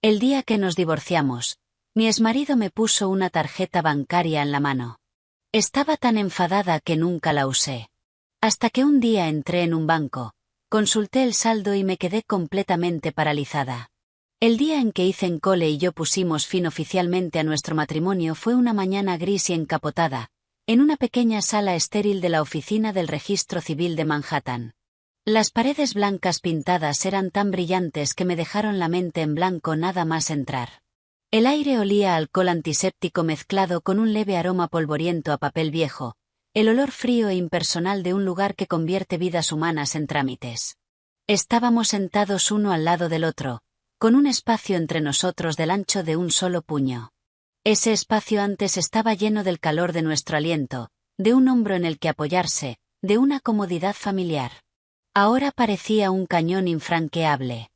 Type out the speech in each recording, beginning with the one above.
El día que nos divorciamos, mi exmarido me puso una tarjeta bancaria en la mano. Estaba tan enfadada que nunca la usé. Hasta que un día entré en un banco, consulté el saldo y me quedé completamente paralizada. El día en que Ethan Cole y yo pusimos fin oficialmente a nuestro matrimonio fue una mañana gris y encapotada, en una pequeña sala estéril de la oficina del Registro Civil de Manhattan. Las paredes blancas pintadas eran tan brillantes que me dejaron la mente en blanco nada más entrar. El aire olía a alcohol antiséptico mezclado con un leve aroma polvoriento a papel viejo, el olor frío e impersonal de un lugar que convierte vidas humanas en trámites. Estábamos sentados uno al lado del otro, con un espacio entre nosotros del ancho de un solo puño. Ese espacio antes estaba lleno del calor de nuestro aliento, de un hombro en el que apoyarse, de una comodidad familiar. Ahora parecía un cañón infranqueable.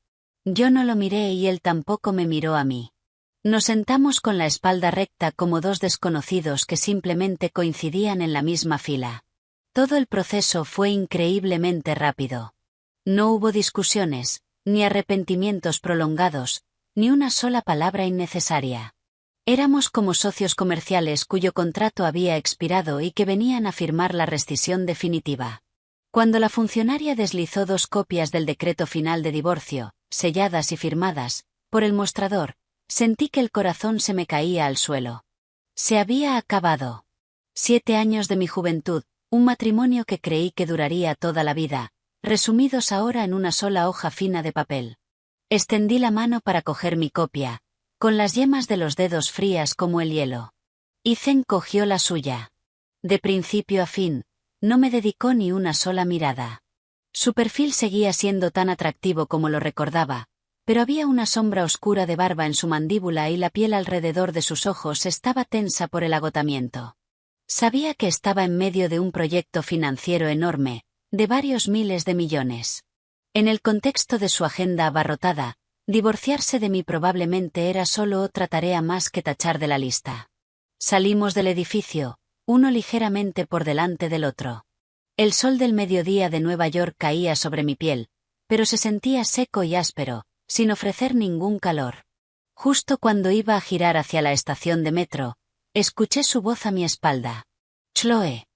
Yo no lo miré y él tampoco me miró a mí. Nos sentamos con la espalda recta como dos desconocidos que simplemente coincidían en la misma fila. Todo el proceso fue increíblemente rápido. No hubo discusiones, ni arrepentimientos prolongados, ni una sola palabra innecesaria. Éramos como socios comerciales cuyo contrato había expirado y que venían a firmar la rescisión definitiva. Cuando la funcionaria deslizó 2 copias del decreto final de divorcio, selladas y firmadas, por el mostrador, sentí que el corazón se me caía al suelo. Se había acabado. 7 años de mi juventud, un matrimonio que creí que duraría toda la vida, resumidos ahora en una sola hoja fina de papel. Extendí la mano para coger mi copia, con las yemas de los dedos frías como el hielo. Ethan cogió la suya. De principio a fin, no me dedicó ni una sola mirada. Su perfil seguía siendo tan atractivo como lo recordaba, pero había una sombra oscura de barba en su mandíbula y la piel alrededor de sus ojos estaba tensa por el agotamiento. Sabía que estaba en medio de un proyecto financiero enorme, de varios miles de millones. En el contexto de su agenda abarrotada, divorciarse de mí probablemente era solo otra tarea más que tachar de la lista. Salimos del edificio, uno ligeramente por delante del otro. El sol del mediodía de Nueva York caía sobre mi piel, pero se sentía seco y áspero, sin ofrecer ningún calor. Justo cuando iba a girar hacia la estación de metro, escuché su voz a mi espalda. «Chloe».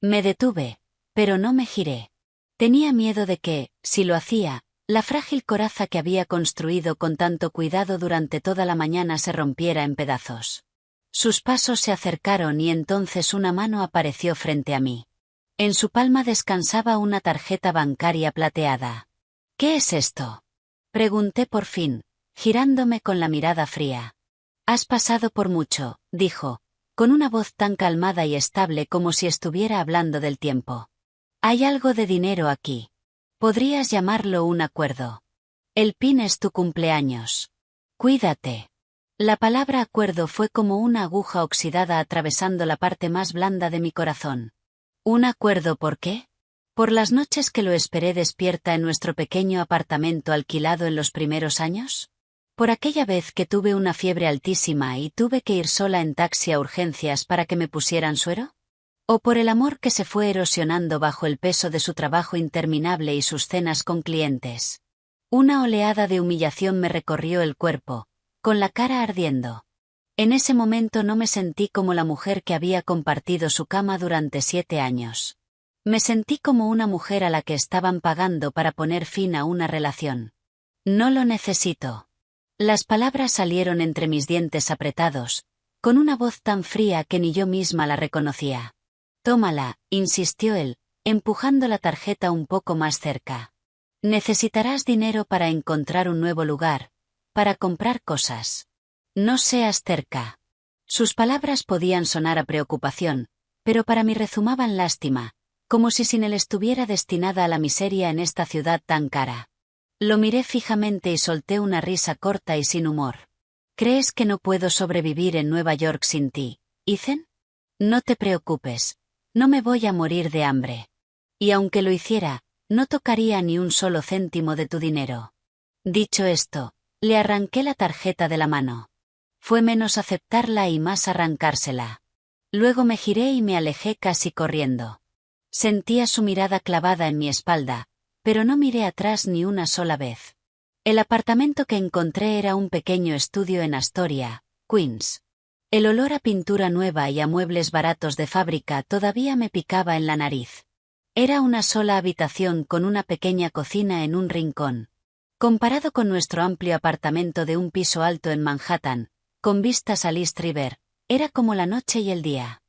Me detuve, pero no me giré. Tenía miedo de que, si lo hacía, la frágil coraza que había construido con tanto cuidado durante toda la mañana se rompiera en pedazos. Sus pasos se acercaron y entonces una mano apareció frente a mí. En su palma descansaba una tarjeta bancaria plateada. «¿Qué es esto?», pregunté por fin, girándome con la mirada fría. «Has pasado por mucho», dijo, con una voz tan calmada y estable como si estuviera hablando del tiempo. «Hay algo de dinero aquí. Podrías llamarlo un acuerdo. El PIN es tu cumpleaños. Cuídate». La palabra acuerdo fue como una aguja oxidada atravesando la parte más blanda de mi corazón. ¿Un acuerdo por qué? ¿Por las noches que lo esperé despierta en nuestro pequeño apartamento alquilado en los primeros años? ¿Por aquella vez que tuve una fiebre altísima y tuve que ir sola en taxi a urgencias para que me pusieran suero? ¿O por el amor que se fue erosionando bajo el peso de su trabajo interminable y sus cenas con clientes? Una oleada de humillación me recorrió el cuerpo, con la cara ardiendo. En ese momento no me sentí como la mujer que había compartido su cama durante 7 años. Me sentí como una mujer a la que estaban pagando para poner fin a una relación. «No lo necesito». Las palabras salieron entre mis dientes apretados, con una voz tan fría que ni yo misma la reconocía. «Tómala», insistió él, empujando la tarjeta un poco más cerca. «Necesitarás dinero para encontrar un nuevo lugar, para comprar cosas. No seas terca». Sus palabras podían sonar a preocupación, pero para mí rezumaban lástima, como si sin él estuviera destinada a la miseria en esta ciudad tan cara. Lo miré fijamente y solté una risa corta y sin humor. «¿Crees que no puedo sobrevivir en Nueva York sin ti, Ethan? No te preocupes, no me voy a morir de hambre. Y aunque lo hiciera, no tocaría ni un solo céntimo de tu dinero». Dicho esto, le arranqué la tarjeta de la mano. Fue menos aceptarla y más arrancársela. Luego me giré y me alejé casi corriendo. Sentía su mirada clavada en mi espalda, pero no miré atrás ni una sola vez. El apartamento que encontré era un pequeño estudio en Astoria, Queens. El olor a pintura nueva y a muebles baratos de fábrica todavía me picaba en la nariz. Era una sola habitación con una pequeña cocina en un rincón. Comparado con nuestro amplio apartamento de un piso alto en Manhattan, con vistas al East River, era como la noche y el día.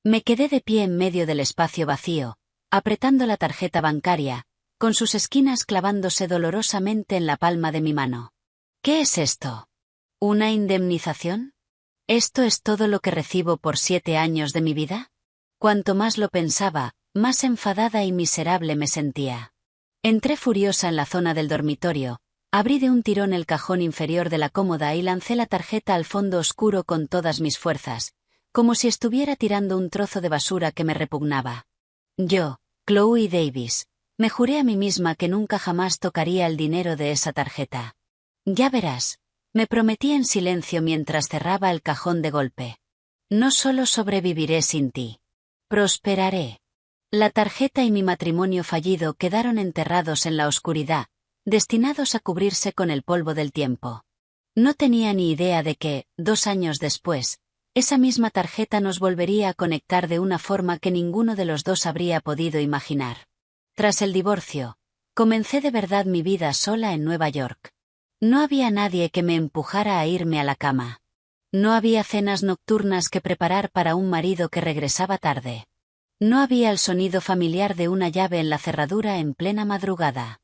Me quedé de pie en medio del espacio vacío, apretando la tarjeta bancaria, con sus esquinas clavándose dolorosamente en la palma de mi mano. ¿Qué es esto? ¿Una indemnización? ¿Esto es todo lo que recibo por 7 años de mi vida? Cuanto más lo pensaba, más enfadada y miserable me sentía. Entré furiosa en la zona del dormitorio, abrí de un tirón el cajón inferior de la cómoda y lancé la tarjeta al fondo oscuro con todas mis fuerzas, como si estuviera tirando un trozo de basura que me repugnaba. Yo, Chloe Davis, me juré a mí misma que nunca jamás tocaría el dinero de esa tarjeta. Ya verás, me prometí en silencio mientras cerraba el cajón de golpe. No solo sobreviviré sin ti. Prosperaré. La tarjeta y mi matrimonio fallido quedaron enterrados en la oscuridad, destinados a cubrirse con el polvo del tiempo. No tenía ni idea de que, 2 años después, esa misma tarjeta nos volvería a conectar de una forma que ninguno de los dos habría podido imaginar. Tras el divorcio, comencé de verdad mi vida sola en Nueva York. No había nadie que me empujara a irme a la cama. No había cenas nocturnas que preparar para un marido que regresaba tarde. No había el sonido familiar de una llave en la cerradura en plena madrugada.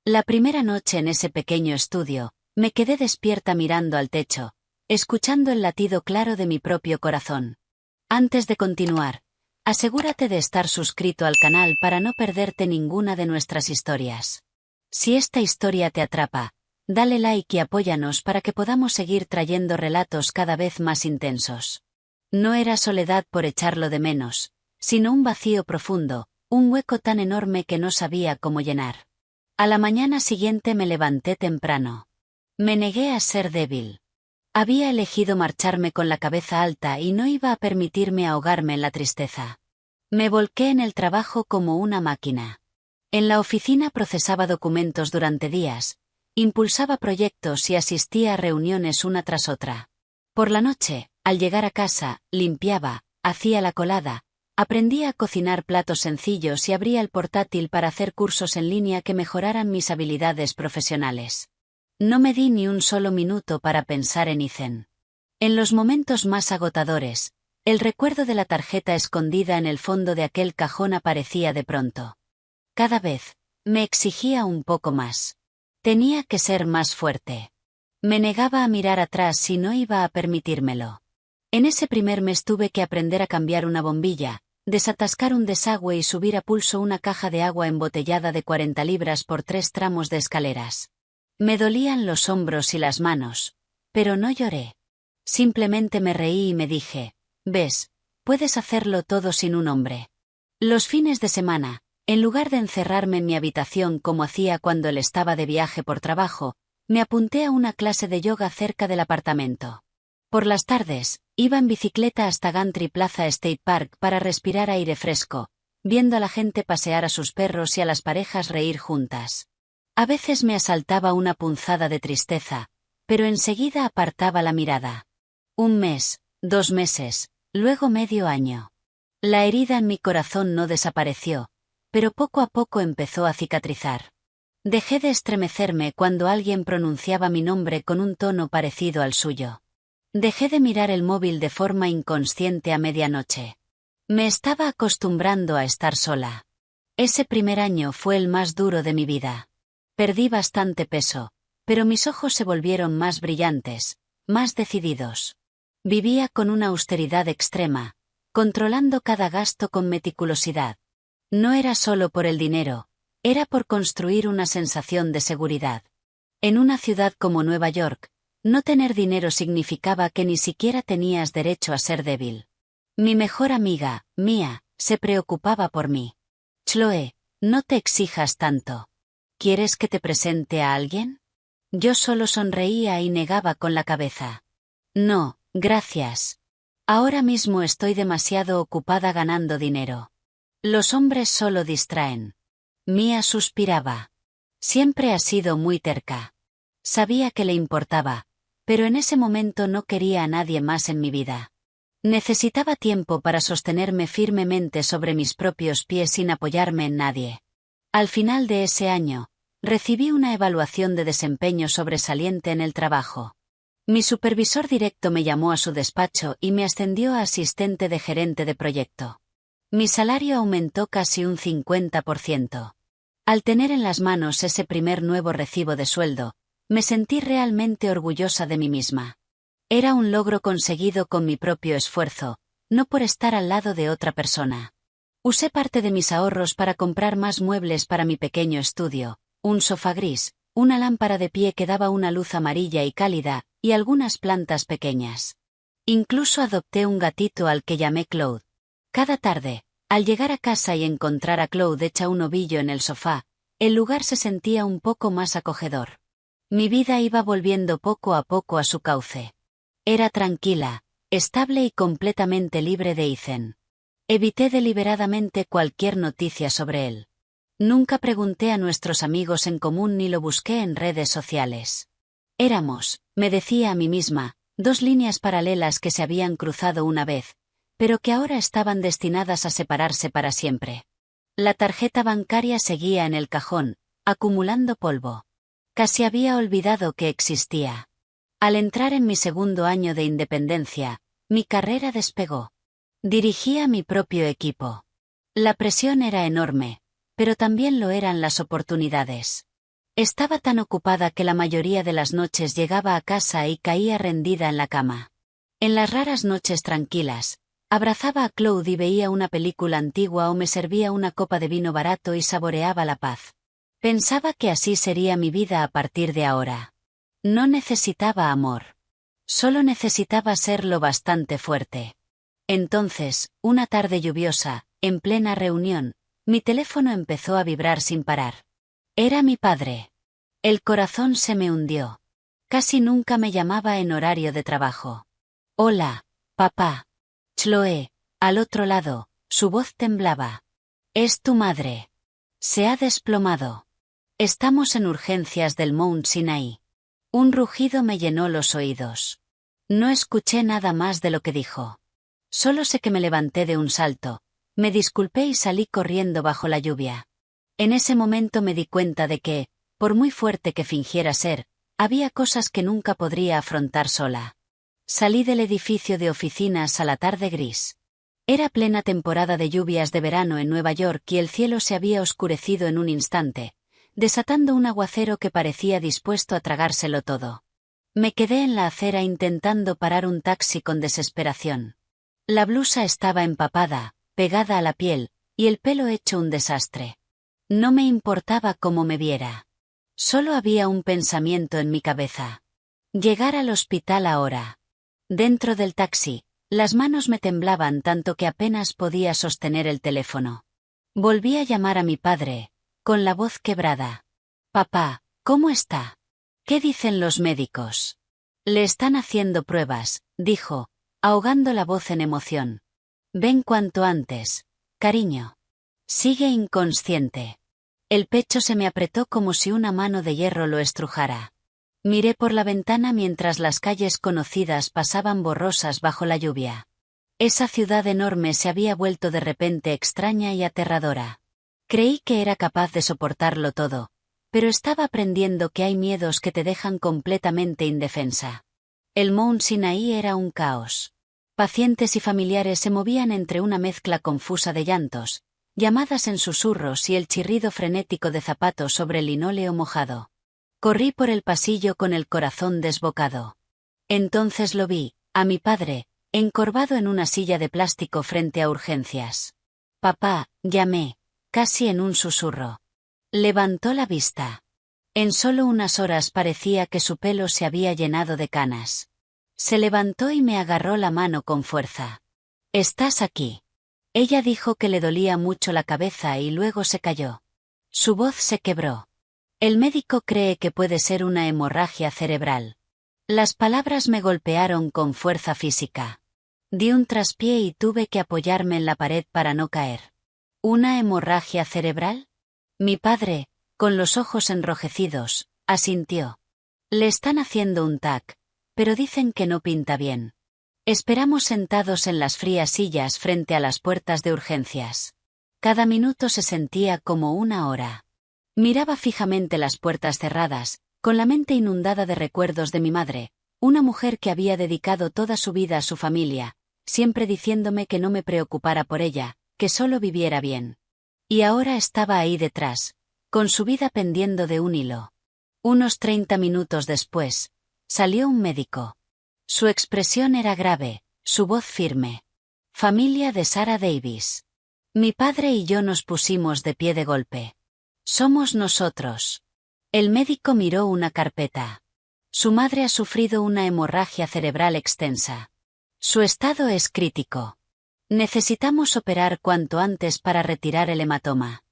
La primera noche en ese pequeño estudio, me quedé despierta mirando al techo, escuchando el latido claro de mi propio corazón. Antes de continuar, asegúrate de estar suscrito al canal para no perderte ninguna de nuestras historias. Si esta historia te atrapa, dale like y apóyanos para que podamos seguir trayendo relatos cada vez más intensos. No era soledad por echarlo de menos, sino un vacío profundo, un hueco tan enorme que no sabía cómo llenar. A la mañana siguiente me levanté temprano. Me negué a ser débil. Había elegido marcharme con la cabeza alta y no iba a permitirme ahogarme en la tristeza. Me volqué en el trabajo como una máquina. En la oficina procesaba documentos durante días, impulsaba proyectos y asistía a reuniones una tras otra. Por la noche, al llegar a casa, limpiaba, hacía la colada, aprendía a cocinar platos sencillos y abría el portátil para hacer cursos en línea que mejoraran mis habilidades profesionales. No me di ni un solo minuto para pensar en Ethan. En los momentos más agotadores, el recuerdo de la tarjeta escondida en el fondo de aquel cajón aparecía de pronto. Cada vez, me exigía un poco más. Tenía que ser más fuerte. Me negaba a mirar atrás y no iba a permitírmelo. En ese primer mes tuve que aprender a cambiar una bombilla, desatascar un desagüe y subir a pulso una caja de agua embotellada de 40 libras por 3 tramos de escaleras. Me dolían los hombros y las manos, pero no lloré. Simplemente me reí y me dije, «Ves, puedes hacerlo todo sin un hombre». Los fines de semana, en lugar de encerrarme en mi habitación como hacía cuando él estaba de viaje por trabajo, me apunté a una clase de yoga cerca del apartamento. Por las tardes, iba en bicicleta hasta Gantry Plaza State Park para respirar aire fresco, viendo a la gente pasear a sus perros y a las parejas reír juntas. A veces me asaltaba una punzada de tristeza, pero enseguida apartaba la mirada. 1 mes, 2 meses, luego medio año. La herida en mi corazón no desapareció, pero poco a poco empezó a cicatrizar. Dejé de estremecerme cuando alguien pronunciaba mi nombre con un tono parecido al suyo. Dejé de mirar el móvil de forma inconsciente a medianoche. Me estaba acostumbrando a estar sola. Ese primer año fue el más duro de mi vida. Perdí bastante peso, pero mis ojos se volvieron más brillantes, más decididos. Vivía con una austeridad extrema, controlando cada gasto con meticulosidad. No era solo por el dinero, era por construir una sensación de seguridad. En una ciudad como Nueva York, no tener dinero significaba que ni siquiera tenías derecho a ser débil. Mi mejor amiga, Mia, se preocupaba por mí. «Chloe, no te exijas tanto. ¿Quieres que te presente a alguien?» Yo solo sonreía y negaba con la cabeza. «No, gracias. Ahora mismo estoy demasiado ocupada ganando dinero. Los hombres solo distraen». Mia suspiraba. Siempre ha sido muy terca. Sabía que le importaba, pero en ese momento no quería a nadie más en mi vida. Necesitaba tiempo para sostenerme firmemente sobre mis propios pies sin apoyarme en nadie. Al final de ese año, recibí una evaluación de desempeño sobresaliente en el trabajo. Mi supervisor directo me llamó a su despacho y me ascendió a asistente de gerente de proyecto. Mi salario aumentó casi un 50%. Al tener en las manos ese primer nuevo recibo de sueldo, me sentí realmente orgullosa de mí misma. Era un logro conseguido con mi propio esfuerzo, no por estar al lado de otra persona. Usé parte de mis ahorros para comprar más muebles para mi pequeño estudio, un sofá gris, una lámpara de pie que daba una luz amarilla y cálida, y algunas plantas pequeñas. Incluso adopté un gatito al que llamé Claude. Cada tarde, al llegar a casa y encontrar a Claude hecha un ovillo en el sofá, el lugar se sentía un poco más acogedor. Mi vida iba volviendo poco a poco a su cauce. Era tranquila, estable y completamente libre de Ethan. Evité deliberadamente cualquier noticia sobre él. Nunca pregunté a nuestros amigos en común ni lo busqué en redes sociales. Éramos, me decía a mí misma, dos líneas paralelas que se habían cruzado una vez, pero que ahora estaban destinadas a separarse para siempre. La tarjeta bancaria seguía en el cajón, acumulando polvo. Casi había olvidado que existía. Al entrar en mi segundo año de independencia, mi carrera despegó. Dirigía mi propio equipo. La presión era enorme, pero también lo eran las oportunidades. Estaba tan ocupada que la mayoría de las noches llegaba a casa y caía rendida en la cama. En las raras noches tranquilas, abrazaba a Claude y veía una película antigua o me servía una copa de vino barato y saboreaba la paz. Pensaba que así sería mi vida a partir de ahora. No necesitaba amor. Solo necesitaba ser lo bastante fuerte. Entonces, una tarde lluviosa, en plena reunión, mi teléfono empezó a vibrar sin parar. Era mi padre. El corazón se me hundió. Casi nunca me llamaba en horario de trabajo. Hola, papá. Chloe, al otro lado, su voz temblaba. Es tu madre. Se ha desplomado. Estamos en urgencias del Mount Sinai. Un rugido me llenó los oídos. No escuché nada más de lo que dijo. Solo sé que me levanté de un salto, me disculpé y salí corriendo bajo la lluvia. En ese momento me di cuenta de que, por muy fuerte que fingiera ser, había cosas que nunca podría afrontar sola. Salí del edificio de oficinas a la tarde gris. Era plena temporada de lluvias de verano en Nueva York y el cielo se había oscurecido en un instante, desatando un aguacero que parecía dispuesto a tragárselo todo. Me quedé en la acera intentando parar un taxi con desesperación. La blusa estaba empapada, pegada a la piel, y el pelo hecho un desastre. No me importaba cómo me viera. Solo había un pensamiento en mi cabeza. Llegar al hospital ahora. Dentro del taxi, las manos me temblaban tanto que apenas podía sostener el teléfono. Volví a llamar a mi padre, con la voz quebrada. Papá, ¿cómo está? ¿Qué dicen los médicos? Le están haciendo pruebas, dijo, ahogando la voz en emoción. Ven cuanto antes, cariño. Sigue inconsciente. El pecho se me apretó como si una mano de hierro lo estrujara. Miré por la ventana mientras las calles conocidas pasaban borrosas bajo la lluvia. Esa ciudad enorme se había vuelto de repente extraña y aterradora. Creí que era capaz de soportarlo todo, pero estaba aprendiendo que hay miedos que te dejan completamente indefensa. El Mount Sinai era un caos. Pacientes y familiares se movían entre una mezcla confusa de llantos, llamadas en susurros y el chirrido frenético de zapatos sobre el linóleo mojado. Corrí por el pasillo con el corazón desbocado. Entonces lo vi, a mi padre, encorvado en una silla de plástico frente a urgencias. Papá, llamé, casi en un susurro. Levantó la vista. En solo unas horas parecía que su pelo se había llenado de canas. Se levantó y me agarró la mano con fuerza. «¿Estás aquí?». Ella dijo que le dolía mucho la cabeza y luego se calló. Su voz se quebró. «El médico cree que puede ser una hemorragia cerebral». Las palabras me golpearon con fuerza física. Di un traspié y tuve que apoyarme en la pared para no caer. ¿Una hemorragia cerebral? Mi padre, con los ojos enrojecidos, asintió. Le están haciendo un TAC, pero dicen que no pinta bien. Esperamos sentados en las frías sillas frente a las puertas de urgencias. Cada minuto se sentía como una hora. Miraba fijamente las puertas cerradas, con la mente inundada de recuerdos de mi madre, una mujer que había dedicado toda su vida a su familia, siempre diciéndome que no me preocupara por ella, que solo viviera bien. Y ahora estaba ahí detrás, con su vida pendiendo de un hilo. Unos 30 minutos después, salió un médico. Su expresión era grave, su voz firme. Familia de Sarah Davis. Mi padre y yo nos pusimos de pie de golpe. Somos nosotros. El médico miró una carpeta. Su madre ha sufrido una hemorragia cerebral extensa. Su estado es crítico. Necesitamos operar cuanto antes para retirar el hematoma.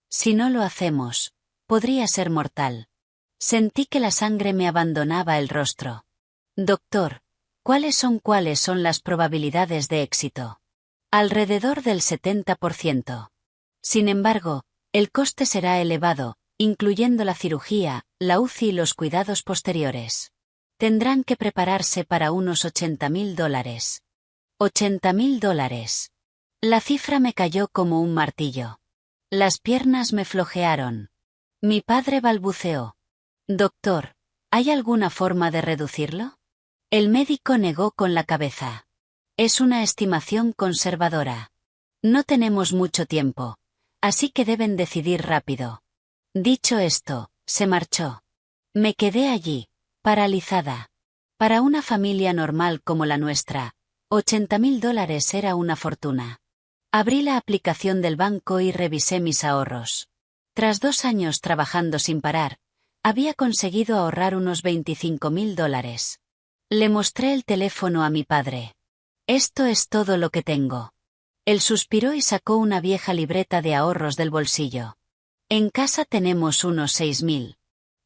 Si no lo hacemos, podría ser mortal. Sentí que la sangre me abandonaba el rostro. Doctor, ¿cuáles son las probabilidades de éxito? Alrededor del 70%. Sin embargo, el coste será elevado, incluyendo la cirugía, la UCI y los cuidados posteriores. Tendrán que prepararse para unos $80.000. $80.000. La cifra me cayó como un martillo. Las piernas me flojearon. Mi padre balbuceó. Doctor, ¿hay alguna forma de reducirlo? El médico negó con la cabeza. Es una estimación conservadora. No tenemos mucho tiempo, así que deben decidir rápido. Dicho esto, se marchó. Me quedé allí, paralizada. Para una familia normal como la nuestra, $80.000 era una fortuna. Abrí la aplicación del banco y revisé mis ahorros. Tras 2 años trabajando sin parar, había conseguido ahorrar unos $25.000. Le mostré el teléfono a mi padre. Esto es todo lo que tengo. Él suspiró y sacó una vieja libreta de ahorros del bolsillo. En casa tenemos unos 6.000.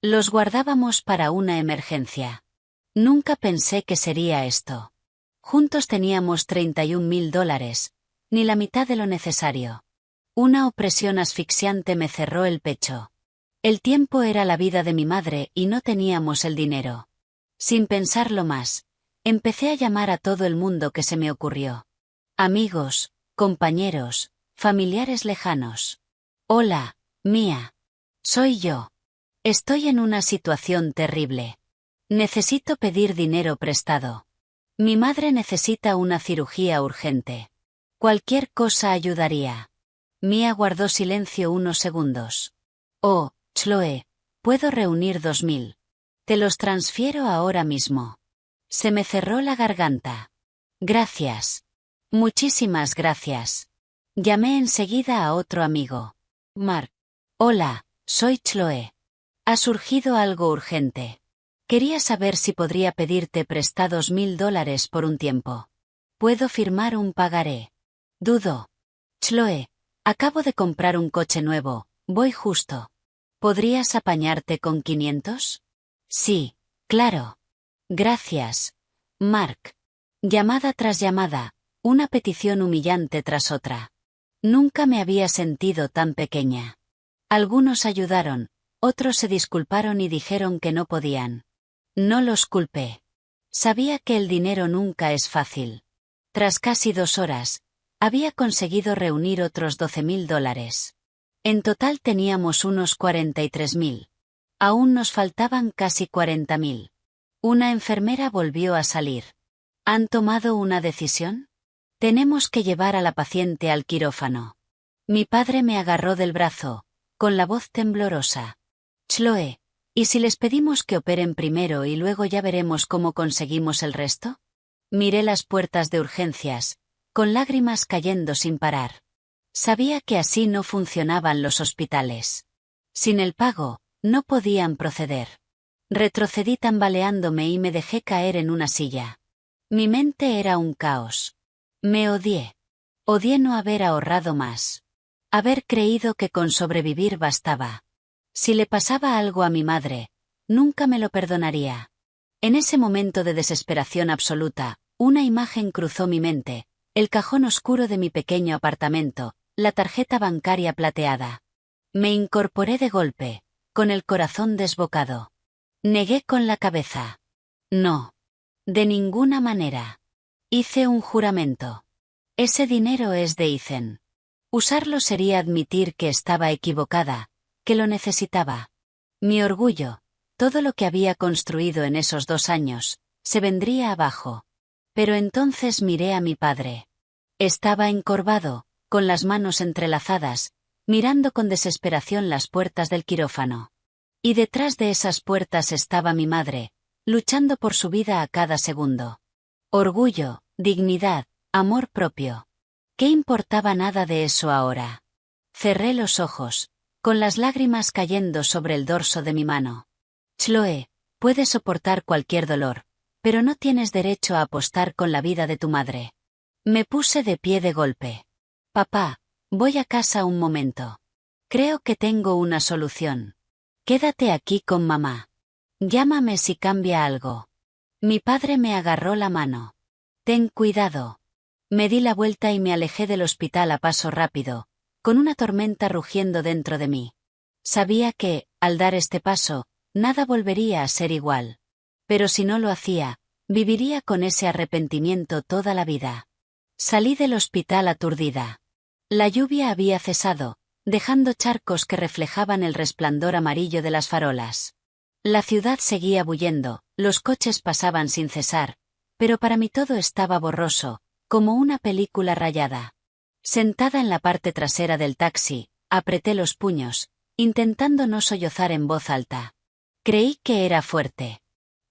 Los guardábamos para una emergencia. Nunca pensé que sería esto. Juntos teníamos $31.000, ni la mitad de lo necesario. Una opresión asfixiante me cerró el pecho. El tiempo era la vida de mi madre y no teníamos el dinero. Sin pensarlo más, empecé a llamar a todo el mundo que se me ocurrió. Amigos, compañeros, familiares lejanos. Hola, Mía. Soy yo. Estoy en una situación terrible. Necesito pedir dinero prestado. Mi madre necesita una cirugía urgente. Cualquier cosa ayudaría. Mía guardó silencio unos segundos. Oh, Chloe, puedo reunir 2.000. Te los transfiero ahora mismo. Se me cerró la garganta. Gracias. Muchísimas gracias. Llamé enseguida a otro amigo. Mark. Hola, soy Chloe. Ha surgido algo urgente. Quería saber si podría pedirte prestados $1.000 por un tiempo. ¿Puedo firmar un pagaré? Dudo. Chloe, acabo de comprar un coche nuevo, voy justo. ¿Podrías apañarte con 500? Sí, claro. Gracias, Mark. Llamada tras llamada, una petición humillante tras otra. Nunca me había sentido tan pequeña. Algunos ayudaron, otros se disculparon y dijeron que no podían. No los culpé. Sabía que el dinero nunca es fácil. Tras casi 2 horas, había conseguido reunir otros $12.000. En total teníamos unos 43.000. Aún nos faltaban casi 40.000. Una enfermera volvió a salir. ¿Han tomado una decisión? Tenemos que llevar a la paciente al quirófano. Mi padre me agarró del brazo, con la voz temblorosa. Chloe, ¿y si les pedimos que operen primero y luego ya veremos cómo conseguimos el resto? Miré las puertas de urgencias, con lágrimas cayendo sin parar. Sabía que así no funcionaban los hospitales. Sin el pago, no podían proceder. Retrocedí tambaleándome y me dejé caer en una silla. Mi mente era un caos. Me odié. Odié no haber ahorrado más. Haber creído que con sobrevivir bastaba. Si le pasaba algo a mi madre, nunca me lo perdonaría. En ese momento de desesperación absoluta, una imagen cruzó mi mente, el cajón oscuro de mi pequeño apartamento, la tarjeta bancaria plateada. Me incorporé de golpe, con el corazón desbocado. Negué con la cabeza. No. De ninguna manera. Hice un juramento. Ese dinero es de Ethan. Usarlo sería admitir que estaba equivocada, que lo necesitaba. Mi orgullo, todo lo que había construido en esos 2 años, se vendría abajo. Pero entonces miré a mi padre. Estaba encorvado, con las manos entrelazadas, mirando con desesperación las puertas del quirófano. Y detrás de esas puertas estaba mi madre, luchando por su vida a cada segundo. Orgullo, dignidad, amor propio. ¿Qué importaba nada de eso ahora? Cerré los ojos, con las lágrimas cayendo sobre el dorso de mi mano. Chloe, puedes soportar cualquier dolor, pero no tienes derecho a apostar con la vida de tu madre. Me puse de pie de golpe. Papá, voy a casa un momento. Creo que tengo una solución. Quédate aquí con mamá. Llámame si cambia algo. Mi padre me agarró la mano. Ten cuidado. Me di la vuelta y me alejé del hospital a paso rápido, con una tormenta rugiendo dentro de mí. Sabía que, al dar este paso, nada volvería a ser igual. Pero si no lo hacía, viviría con ese arrepentimiento toda la vida. Salí del hospital aturdida. La lluvia había cesado, dejando charcos que reflejaban el resplandor amarillo de las farolas. La ciudad seguía bullendo, los coches pasaban sin cesar, pero para mí todo estaba borroso, como una película rayada. Sentada en la parte trasera del taxi, apreté los puños, intentando no sollozar en voz alta. Creí que era fuerte.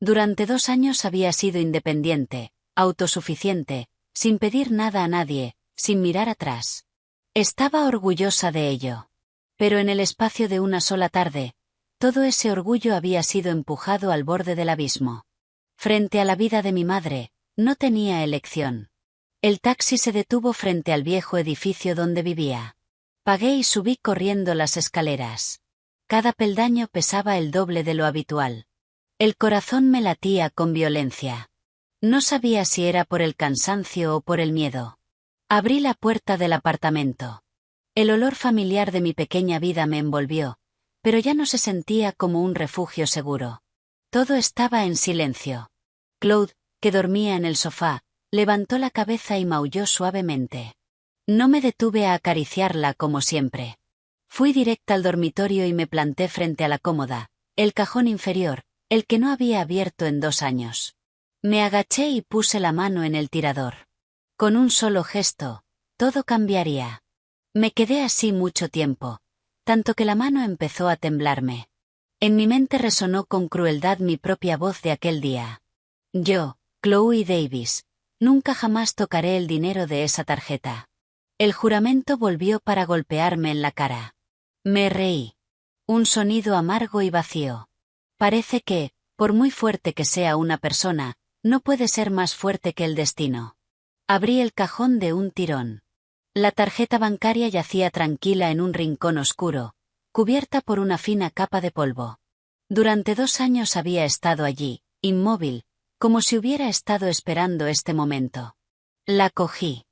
Durante 2 años había sido independiente, autosuficiente, sin pedir nada a nadie, sin mirar atrás. Estaba orgullosa de ello. Pero en el espacio de una sola tarde, todo ese orgullo había sido empujado al borde del abismo. Frente a la vida de mi madre, no tenía elección. El taxi se detuvo frente al viejo edificio donde vivía. Pagué y subí corriendo las escaleras. Cada peldaño pesaba el doble de lo habitual. El corazón me latía con violencia. No sabía si era por el cansancio o por el miedo. Abrí la puerta del apartamento. El olor familiar de mi pequeña vida me envolvió, pero ya no se sentía como un refugio seguro. Todo estaba en silencio. Claude, que dormía en el sofá, levantó la cabeza y maulló suavemente. No me detuve a acariciarla como siempre. Fui directa al dormitorio y me planté frente a la cómoda, el cajón inferior, el que no había abierto en 2 años. Me agaché y puse la mano en el tirador. Con un solo gesto, todo cambiaría. Me quedé así mucho tiempo, tanto que la mano empezó a temblarme. En mi mente resonó con crueldad mi propia voz de aquel día. Yo, Chloe Davis, nunca jamás tocaré el dinero de esa tarjeta. El juramento volvió para golpearme en la cara. Me reí. Un sonido amargo y vacío. Parece que, por muy fuerte que sea una persona, no puede ser más fuerte que el destino. Abrí el cajón de un tirón. La tarjeta bancaria yacía tranquila en un rincón oscuro, cubierta por una fina capa de polvo. Durante 2 años había estado allí, inmóvil, como si hubiera estado esperando este momento. La cogí.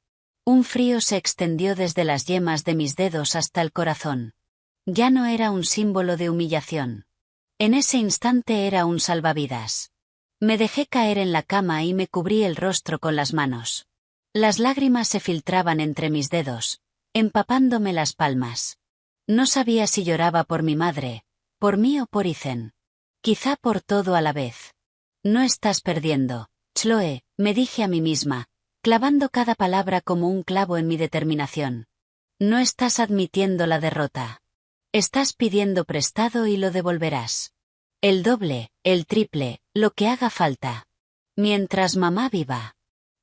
Un frío se extendió desde las yemas de mis dedos hasta el corazón. Ya no era un símbolo de humillación. En ese instante era un salvavidas. Me dejé caer en la cama y me cubrí el rostro con las manos. Las lágrimas se filtraban entre mis dedos, empapándome las palmas. No sabía si lloraba por mi madre, por mí o por Ethan. Quizá por todo a la vez. No estás perdiendo, Chloe, me dije a mí misma, clavando cada palabra como un clavo en mi determinación. No estás admitiendo la derrota. Estás pidiendo prestado y lo devolverás. El doble, el triple, lo que haga falta. Mientras mamá viva.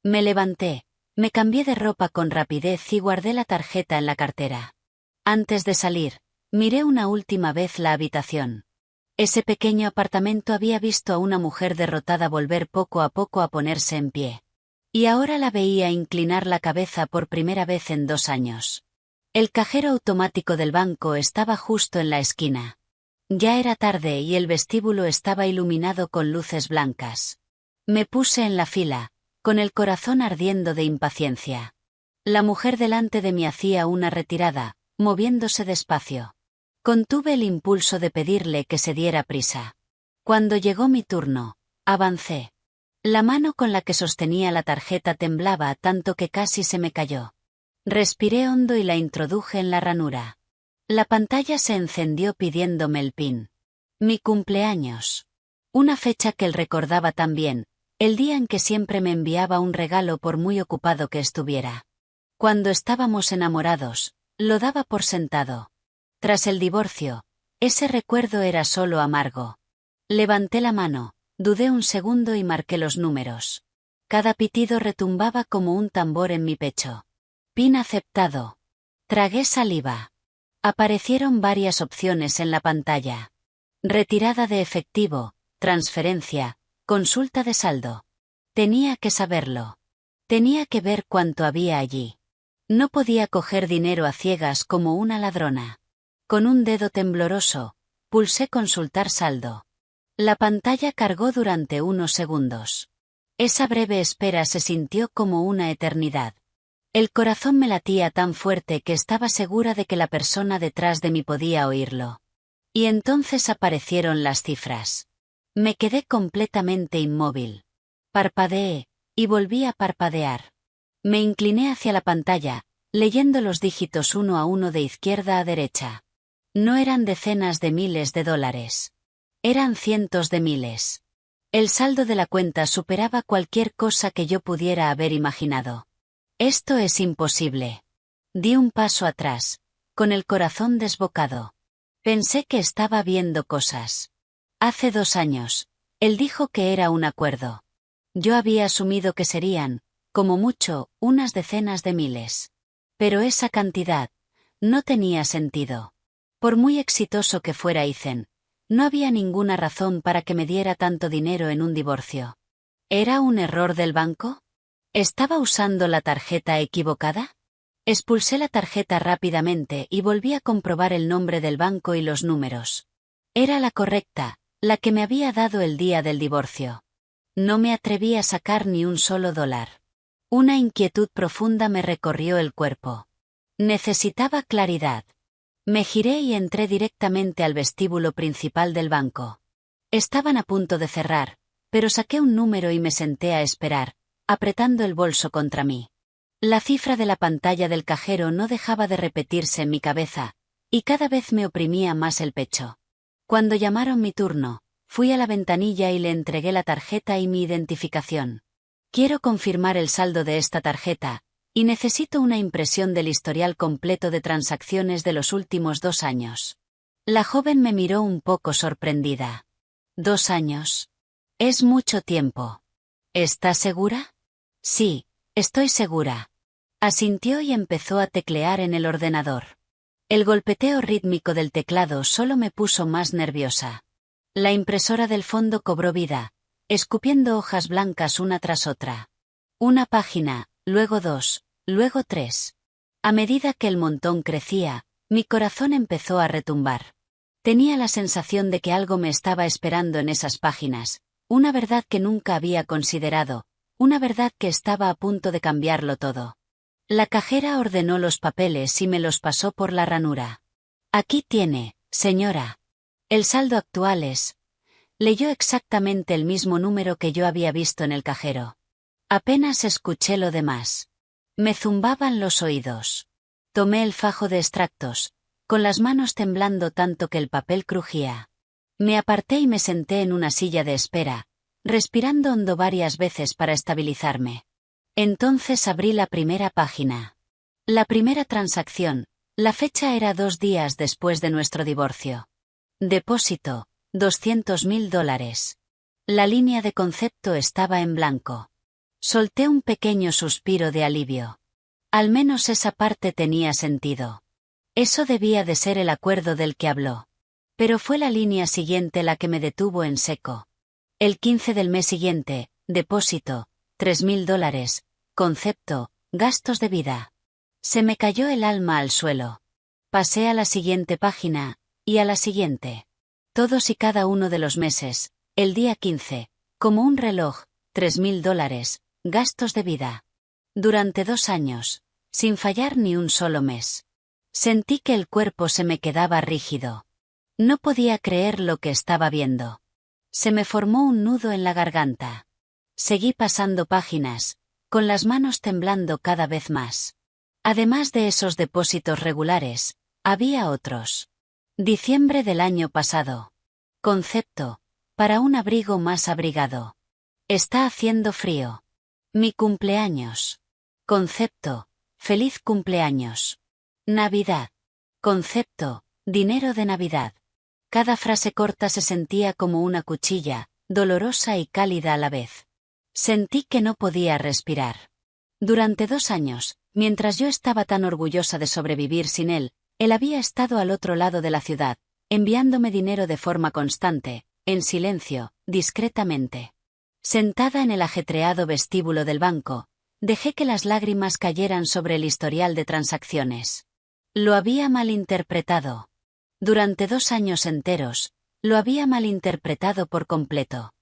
Me levanté, me cambié de ropa con rapidez y guardé la tarjeta en la cartera. Antes de salir, miré una última vez la habitación. Ese pequeño apartamento había visto a una mujer derrotada volver poco a poco a ponerse en pie. Y ahora la veía inclinar la cabeza por primera vez en 2 años. El cajero automático del banco estaba justo en la esquina. Ya era tarde y el vestíbulo estaba iluminado con luces blancas. Me puse en la fila, con el corazón ardiendo de impaciencia. La mujer delante de mí hacía una retirada, moviéndose despacio. Contuve el impulso de pedirle que se diera prisa. Cuando llegó mi turno, avancé. La mano con la que sostenía la tarjeta temblaba tanto que casi se me cayó. Respiré hondo y la introduje en la ranura. La pantalla se encendió pidiéndome el PIN. Mi cumpleaños. Una fecha que él recordaba también, el día en que siempre me enviaba un regalo por muy ocupado que estuviera. Cuando estábamos enamorados, lo daba por sentado. Tras el divorcio, ese recuerdo era solo amargo. Levanté la mano, dudé un segundo y marqué los números. Cada pitido retumbaba como un tambor en mi pecho. PIN aceptado. Tragué saliva. Aparecieron varias opciones en la pantalla. Retirada de efectivo, transferencia, consulta de saldo. Tenía que saberlo. Tenía que ver cuánto había allí. No podía coger dinero a ciegas como una ladrona. Con un dedo tembloroso, pulsé consultar saldo. La pantalla cargó durante unos segundos. Esa breve espera se sintió como una eternidad. El corazón me latía tan fuerte que estaba segura de que la persona detrás de mí podía oírlo. Y entonces aparecieron las cifras. Me quedé completamente inmóvil. Parpadeé, y volví a parpadear. Me incliné hacia la pantalla, leyendo los dígitos uno a uno de izquierda a derecha. No eran decenas de miles de dólares. Eran cientos de miles. El saldo de la cuenta superaba cualquier cosa que yo pudiera haber imaginado. Esto es imposible. Di un paso atrás, con el corazón desbocado. Pensé que estaba viendo cosas. Hace 2 años, él dijo que era un acuerdo. Yo había asumido que serían, como mucho, unas decenas de miles. Pero esa cantidad no tenía sentido. Por muy exitoso que fuera Ethan, no había ninguna razón para que me diera tanto dinero en un divorcio. ¿Era un error del banco? ¿Estaba usando la tarjeta equivocada? Expulsé la tarjeta rápidamente y volví a comprobar el nombre del banco y los números. Era la correcta, la que me había dado el día del divorcio. No me atreví a sacar ni un solo dólar. Una inquietud profunda me recorrió el cuerpo. Necesitaba claridad. Me giré y entré directamente al vestíbulo principal del banco. Estaban a punto de cerrar, pero saqué un número y me senté a esperar, apretando el bolso contra mí. La cifra de la pantalla del cajero no dejaba de repetirse en mi cabeza, y cada vez me oprimía más el pecho. Cuando llamaron mi turno, fui a la ventanilla y le entregué la tarjeta y mi identificación. Quiero confirmar el saldo de esta tarjeta, y necesito una impresión del historial completo de transacciones de los últimos 2 años. La joven me miró un poco sorprendida. ¿2 años? Es mucho tiempo. ¿Estás segura? Sí, estoy segura. Asintió y empezó a teclear en el ordenador. El golpeteo rítmico del teclado solo me puso más nerviosa. La impresora del fondo cobró vida, escupiendo hojas blancas una tras otra. Una página, luego 2, luego 3. A medida que el montón crecía, mi corazón empezó a retumbar. Tenía la sensación de que algo me estaba esperando en esas páginas, una verdad que nunca había considerado, una verdad que estaba a punto de cambiarlo todo. La cajera ordenó los papeles y me los pasó por la ranura. Aquí tiene, señora. El saldo actual es... Leyó exactamente el mismo número que yo había visto en el cajero. Apenas escuché lo demás. Me zumbaban los oídos. Tomé el fajo de extractos, con las manos temblando tanto que el papel crujía. Me aparté y me senté en una silla de espera, respirando hondo varias veces para estabilizarme. Entonces abrí la primera página. La primera transacción, la fecha era 2 días después de nuestro divorcio. Depósito, $200.000. La línea de concepto estaba en blanco. Solté un pequeño suspiro de alivio. Al menos esa parte tenía sentido. Eso debía de ser el acuerdo del que habló. Pero fue la línea siguiente la que me detuvo en seco. El 15 del mes siguiente, depósito, $3.000, concepto, gastos de vida. Se me cayó el alma al suelo. Pasé a la siguiente página, y a la siguiente. Todos y cada uno de los meses, el día 15, como un reloj, $3.000, gastos de vida. Durante 2 años, sin fallar ni un solo mes. Sentí que el cuerpo se me quedaba rígido. No podía creer lo que estaba viendo. Se me formó un nudo en la garganta. Seguí pasando páginas, con las manos temblando cada vez más. Además de esos depósitos regulares, había otros. Diciembre del año pasado. Concepto: para un abrigo más abrigado. Está haciendo frío. Mi cumpleaños. Concepto: feliz cumpleaños. Navidad. Concepto: dinero de Navidad. Cada frase corta se sentía como una cuchilla, dolorosa y cálida a la vez. Sentí que no podía respirar. Durante 2 años, mientras yo estaba tan orgullosa de sobrevivir sin él había estado al otro lado de la ciudad, enviándome dinero de forma constante, en silencio, discretamente. Sentada en el ajetreado vestíbulo del banco, dejé que las lágrimas cayeran sobre el historial de transacciones. Lo había malinterpretado. Durante 2 años enteros, lo había malinterpretado por completo.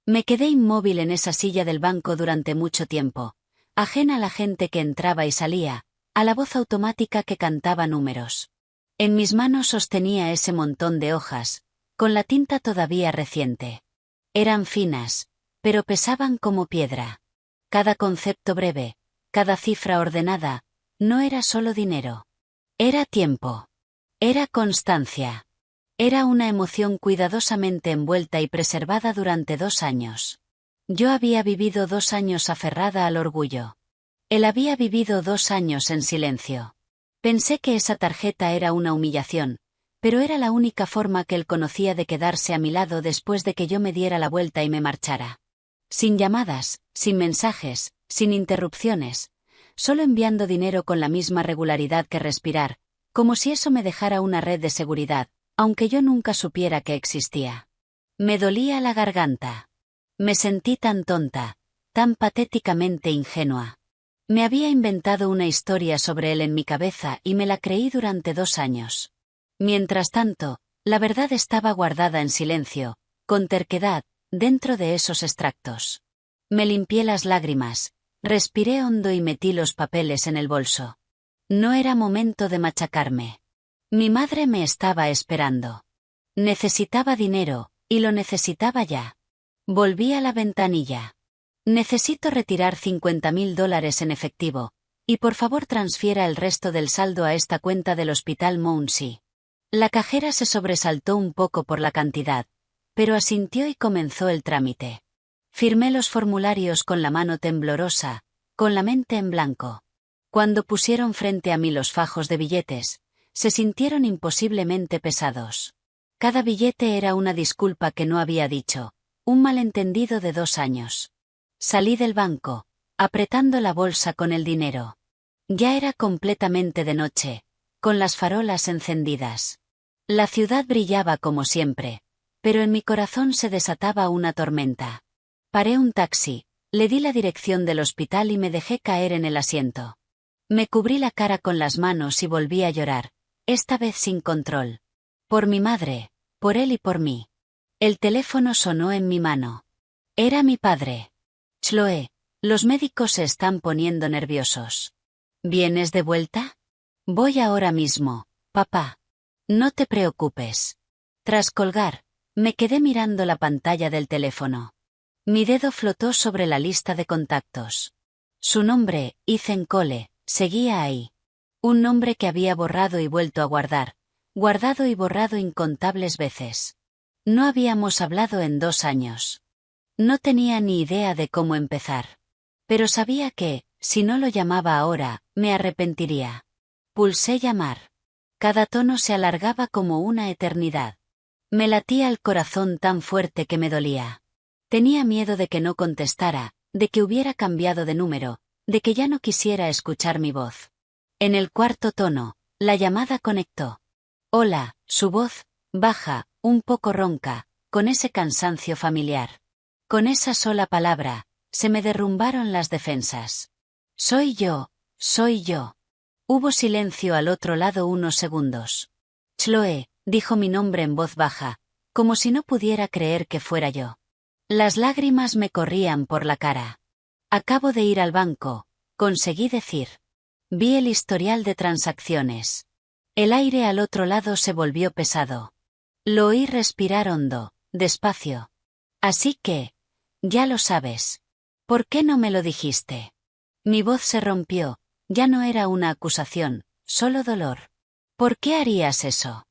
Me quedé inmóvil en esa silla del banco durante mucho tiempo, ajena a la gente que entraba y salía, a la voz automática que cantaba números. En mis manos sostenía ese montón de hojas, con la tinta todavía reciente. Eran finas, pero pesaban como piedra. Cada concepto breve, cada cifra ordenada, no era solo dinero. Era tiempo. Era constancia. Era una emoción cuidadosamente envuelta y preservada durante 2 años. Yo había vivido 2 años aferrada al orgullo. Él había vivido 2 años en silencio. Pensé que esa tarjeta era una humillación, pero era la única forma que él conocía de quedarse a mi lado después de que yo me diera la vuelta y me marchara. Sin llamadas, sin mensajes, sin interrupciones, solo enviando dinero con la misma regularidad que respirar, como si eso me dejara una red de seguridad, aunque yo nunca supiera que existía. Me dolía la garganta. Me sentí tan tonta, tan patéticamente ingenua. Me había inventado una historia sobre él en mi cabeza y me la creí durante 2 años. Mientras tanto, la verdad estaba guardada en silencio, con terquedad, dentro de esos extractos. Me limpié las lágrimas, respiré hondo y metí los papeles en el bolso. No era momento de machacarme. Mi madre me estaba esperando. Necesitaba dinero, y lo necesitaba ya. Volví a la ventanilla. Necesito retirar $50.000 en efectivo, y por favor transfiera el resto del saldo a esta cuenta del Hospital Mounsey. La cajera se sobresaltó un poco por la cantidad, pero asintió y comenzó el trámite. Firmé los formularios con la mano temblorosa, con la mente en blanco. Cuando pusieron frente a mí los fajos de billetes, se sintieron imposiblemente pesados. Cada billete era una disculpa que no había dicho, un malentendido de 2 años. Salí del banco, apretando la bolsa con el dinero. Ya era completamente de noche, con las farolas encendidas. La ciudad brillaba como siempre, pero en mi corazón se desataba una tormenta. Paré un taxi, le di la dirección del hospital y me dejé caer en el asiento. Me cubrí la cara con las manos y volví a llorar, esta vez sin control. Por mi madre, por él y por mí. El teléfono sonó en mi mano. Era mi padre. Chloe, los médicos se están poniendo nerviosos. ¿Vienes de vuelta? Voy ahora mismo, papá. No te preocupes. Tras colgar, me quedé mirando la pantalla del teléfono. Mi dedo flotó sobre la lista de contactos. Su nombre, Ethan Cole, seguía ahí. Un nombre que había borrado y vuelto a guardar, guardado y borrado incontables veces. No habíamos hablado en 2 años. No tenía ni idea de cómo empezar. Pero sabía que, si no lo llamaba ahora, me arrepentiría. Pulsé llamar. Cada tono se alargaba como una eternidad. Me latía el corazón tan fuerte que me dolía. Tenía miedo de que no contestara, de que hubiera cambiado de número, de que ya no quisiera escuchar mi voz. En el 4.º tono, la llamada conectó. Hola, su voz, baja, un poco ronca, con ese cansancio familiar. Con esa sola palabra, se me derrumbaron las defensas. Soy yo, soy yo. Hubo silencio al otro lado unos segundos. Chloe, dijo mi nombre en voz baja, como si no pudiera creer que fuera yo. Las lágrimas me corrían por la cara. Acabo de ir al banco, conseguí decir. Vi el historial de transacciones. El aire al otro lado se volvió pesado. Lo oí respirar hondo, despacio. Así que, ya lo sabes. ¿Por qué no me lo dijiste? Mi voz se rompió, ya no era una acusación, solo dolor. ¿Por qué harías eso?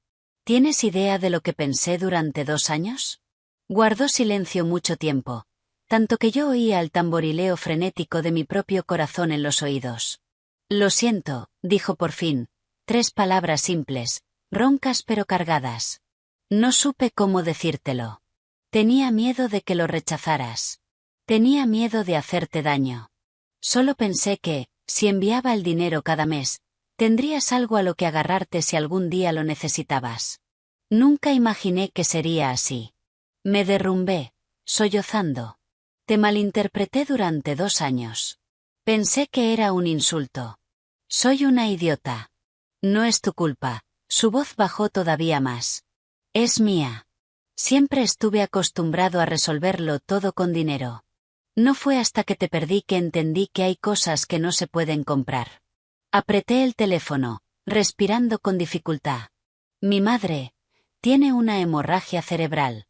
¿Tienes idea de lo que pensé durante 2 años? Guardó silencio mucho tiempo, tanto que yo oía el tamborileo frenético de mi propio corazón en los oídos. Lo siento, dijo por fin, 3 palabras simples, roncas pero cargadas. No supe cómo decírtelo. Tenía miedo de que lo rechazaras. Tenía miedo de hacerte daño. Solo pensé que, si enviaba el dinero cada mes, tendrías algo a lo que agarrarte si algún día lo necesitabas. Nunca imaginé que sería así. Me derrumbé, sollozando. Te malinterpreté durante 2 años. Pensé que era un insulto. Soy una idiota. No es tu culpa. Su voz bajó todavía más. Es mía. Siempre estuve acostumbrado a resolverlo todo con dinero. No fue hasta que te perdí que entendí que hay cosas que no se pueden comprar. Apreté el teléfono, respirando con dificultad. Mi madre tiene una hemorragia cerebral.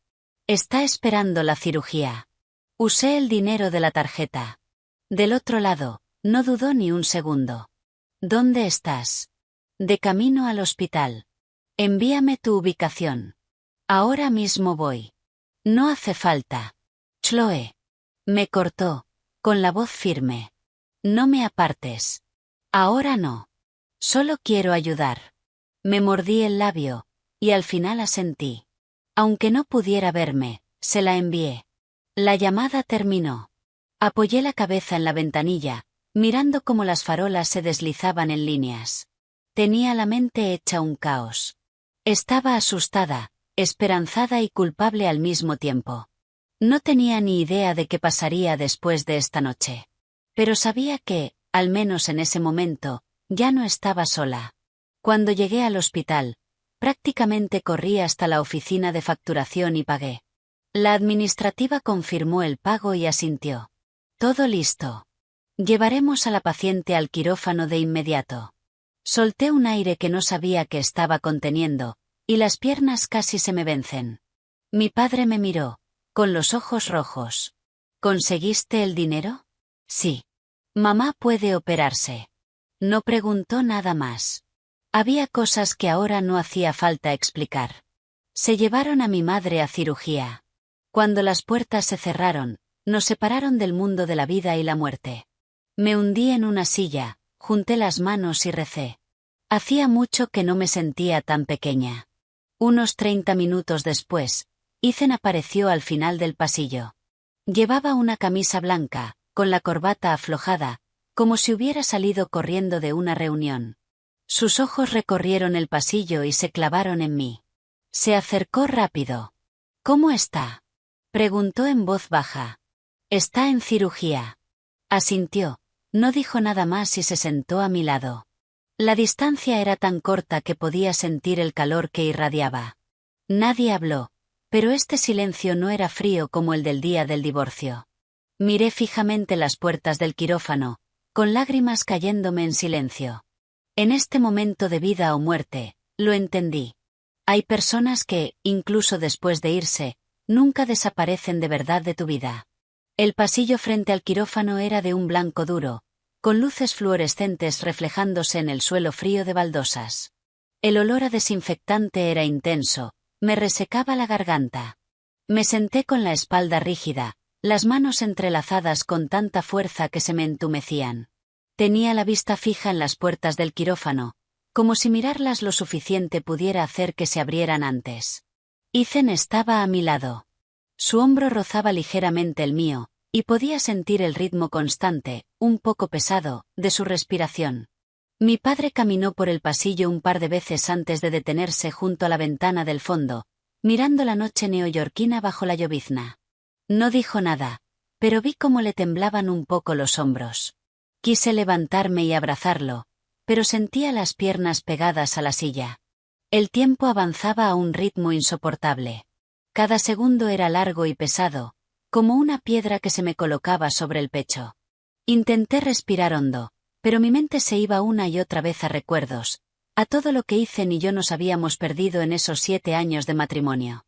Está esperando la cirugía. Usé el dinero de la tarjeta. Del otro lado, no dudó ni un segundo. ¿Dónde estás? De camino al hospital. Envíame tu ubicación. Ahora mismo voy. No hace falta. Chloe. Me cortó, con la voz firme. No me apartes. Ahora no. Solo quiero ayudar. Me mordí el labio, y al final asentí. Aunque no pudiera verme, se la envié. La llamada terminó. Apoyé la cabeza en la ventanilla, mirando cómo las farolas se deslizaban en líneas. Tenía la mente hecha un caos. Estaba asustada, esperanzada y culpable al mismo tiempo. No tenía ni idea de qué pasaría después de esta noche. Pero sabía que, al menos en ese momento, ya no estaba sola. Cuando llegué al hospital, prácticamente corrí hasta la oficina de facturación y pagué. La administrativa confirmó el pago y asintió. Todo listo. Llevaremos a la paciente al quirófano de inmediato. Solté un aire que no sabía que estaba conteniendo, y las piernas casi se me vencen. Mi padre me miró, con los ojos rojos. ¿Conseguiste el dinero? Sí. Mamá puede operarse. No preguntó nada más. Había cosas que ahora no hacía falta explicar. Se llevaron a mi madre a cirugía. Cuando las puertas se cerraron, nos separaron del mundo de la vida y la muerte. Me hundí en una silla, junté las manos y recé. Hacía mucho que no me sentía tan pequeña. Unos 30 minutos después, Ethan apareció al final del pasillo. Llevaba una camisa blanca, con la corbata aflojada, como si hubiera salido corriendo de una reunión. Sus ojos recorrieron el pasillo y se clavaron en mí. Se acercó rápido. ¿Cómo está? Preguntó en voz baja. Está en cirugía. Asintió, no dijo nada más y se sentó a mi lado. La distancia era tan corta que podía sentir el calor que irradiaba. Nadie habló, pero este silencio no era frío como el del día del divorcio. Miré fijamente las puertas del quirófano, con lágrimas cayéndome en silencio. En este momento de vida o muerte, lo entendí. Hay personas que, incluso después de irse, nunca desaparecen de verdad de tu vida. El pasillo frente al quirófano era de un blanco duro, con luces fluorescentes reflejándose en el suelo frío de baldosas. El olor a desinfectante era intenso, me resecaba la garganta. Me senté con la espalda rígida, las manos entrelazadas con tanta fuerza que se me entumecían. Tenía la vista fija en las puertas del quirófano, como si mirarlas lo suficiente pudiera hacer que se abrieran antes. Ethan estaba a mi lado. Su hombro rozaba ligeramente el mío, y podía sentir el ritmo constante, un poco pesado, de su respiración. Mi padre caminó por el pasillo un par de veces antes de detenerse junto a la ventana del fondo, mirando la noche neoyorquina bajo la llovizna. No dijo nada, pero vi cómo le temblaban un poco los hombros. Quise levantarme y abrazarlo, pero sentía las piernas pegadas a la silla. El tiempo avanzaba a un ritmo insoportable. Cada segundo era largo y pesado, como una piedra que se me colocaba sobre el pecho. Intenté respirar hondo, pero mi mente se iba una y otra vez a recuerdos, a todo lo que Ethan y yo nos habíamos perdido en esos 7 años de matrimonio.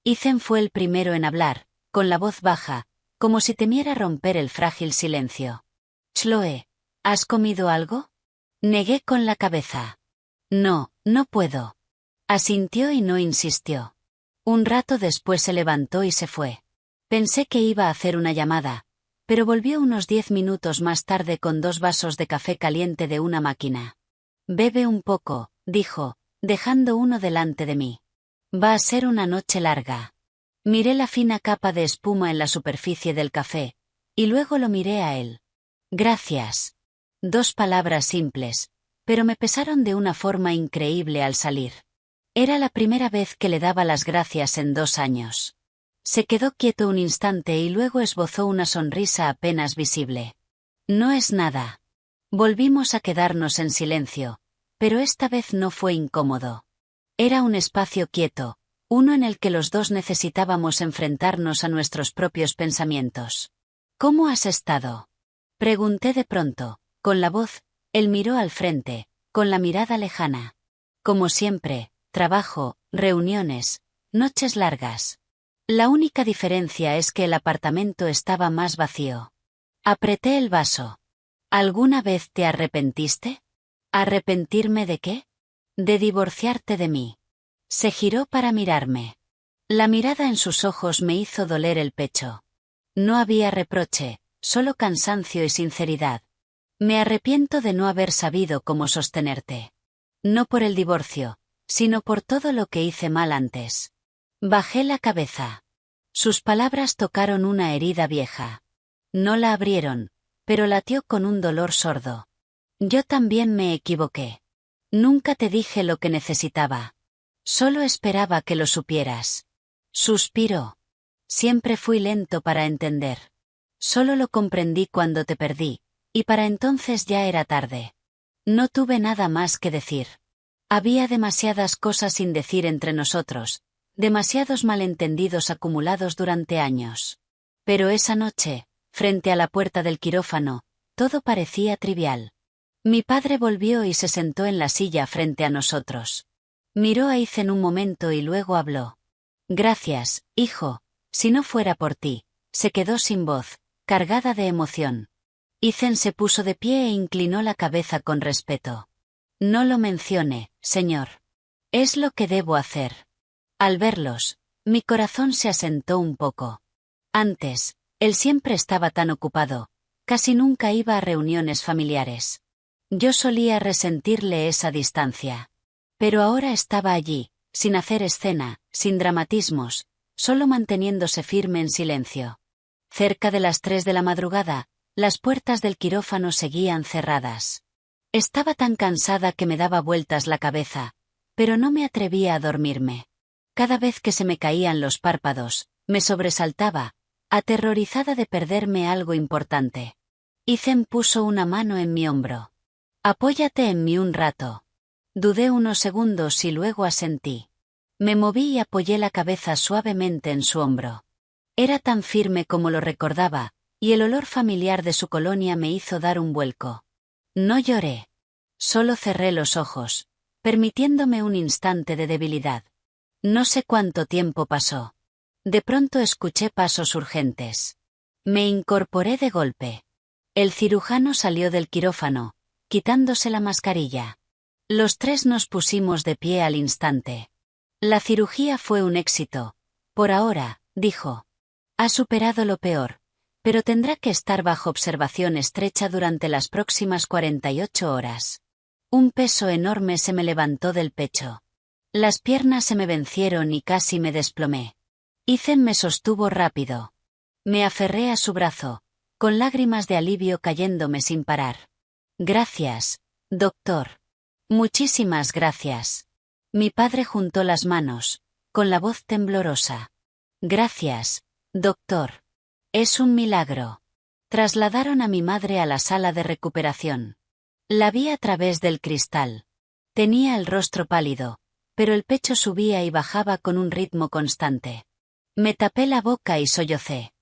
Ethan fue el primero en hablar, con la voz baja, como si temiera romper el frágil silencio. Chloe, ¿has comido algo? Negué con la cabeza. No, no puedo. Asintió y no insistió. Un rato después se levantó y se fue. Pensé que iba a hacer una llamada, pero volvió unos 10 minutos más tarde con 2 vasos de café caliente de una máquina. Bebe un poco, dijo, dejando uno delante de mí. Va a ser una noche larga. Miré la fina capa de espuma en la superficie del café, y luego lo miré a él. Gracias. 2 palabras simples, pero me pesaron de una forma increíble al salir. Era la primera vez que le daba las gracias en 2 años. Se quedó quieto un instante y luego esbozó una sonrisa apenas visible. No es nada. Volvimos a quedarnos en silencio, pero esta vez no fue incómodo. Era un espacio quieto, uno en el que los dos necesitábamos enfrentarnos a nuestros propios pensamientos. ¿Cómo has estado? Pregunté de pronto, con la voz. Él miró al frente, con la mirada lejana. Como siempre, trabajo, reuniones, noches largas. La única diferencia es que el apartamento estaba más vacío. Apreté el vaso. ¿Alguna vez te arrepentiste? ¿Arrepentirme de qué? De divorciarte de mí. Se giró para mirarme. La mirada en sus ojos me hizo doler el pecho. No había reproche, solo cansancio y sinceridad. Me arrepiento de no haber sabido cómo sostenerte. No por el divorcio, sino por todo lo que hice mal antes. Bajé la cabeza. Sus palabras tocaron una herida vieja. No la abrieron, pero latió con un dolor sordo. Yo también me equivoqué. Nunca te dije lo que necesitaba. Solo esperaba que lo supieras. Suspiró. Siempre fui lento para entender. Solo lo comprendí cuando te perdí, y para entonces ya era tarde. No tuve nada más que decir. Había demasiadas cosas sin decir entre nosotros, demasiados malentendidos acumulados durante años. Pero esa noche, frente a la puerta del quirófano, todo parecía trivial. Mi padre volvió y se sentó en la silla frente a nosotros. Miró a Ethan un momento y luego habló. Gracias, hijo, si no fuera por ti. Se quedó sin voz, cargada de emoción. Ethan se puso de pie e inclinó la cabeza con respeto. No lo mencione, señor. Es lo que debo hacer. Al verlos, mi corazón se asentó un poco. Antes, él siempre estaba tan ocupado, casi nunca iba a reuniones familiares. Yo solía resentirle esa distancia. Pero ahora estaba allí, sin hacer escena, sin dramatismos, solo manteniéndose firme en silencio. Cerca de las 3 de la madrugada, las puertas del quirófano seguían cerradas. Estaba tan cansada que me daba vueltas la cabeza, pero no me atrevía a dormirme. Cada vez que se me caían los párpados, me sobresaltaba, aterrorizada de perderme algo importante. Ethan puso una mano en mi hombro. Apóyate en mí un rato. Dudé unos segundos y luego asentí. Me moví y apoyé la cabeza suavemente en su hombro. Era tan firme como lo recordaba, y el olor familiar de su colonia me hizo dar un vuelco. No lloré. Solo cerré los ojos, permitiéndome un instante de debilidad. No sé cuánto tiempo pasó. De pronto escuché pasos urgentes. Me incorporé de golpe. El cirujano salió del quirófano, quitándose la mascarilla. Los 3 nos pusimos de pie al instante. La cirugía fue un éxito. Por ahora, dijo. Ha superado lo peor, pero tendrá que estar bajo observación estrecha durante las próximas 48 horas. Un peso enorme se me levantó del pecho. Las piernas se me vencieron y casi me desplomé. Ethan me sostuvo rápido. Me aferré a su brazo, con lágrimas de alivio cayéndome sin parar. Gracias, doctor. Muchísimas gracias. Mi padre juntó las manos, con la voz temblorosa. Gracias, doctor. Es un milagro. Trasladaron a mi madre a la sala de recuperación. La vi a través del cristal. Tenía el rostro pálido, pero el pecho subía y bajaba con un ritmo constante. Me tapé la boca y sollocé.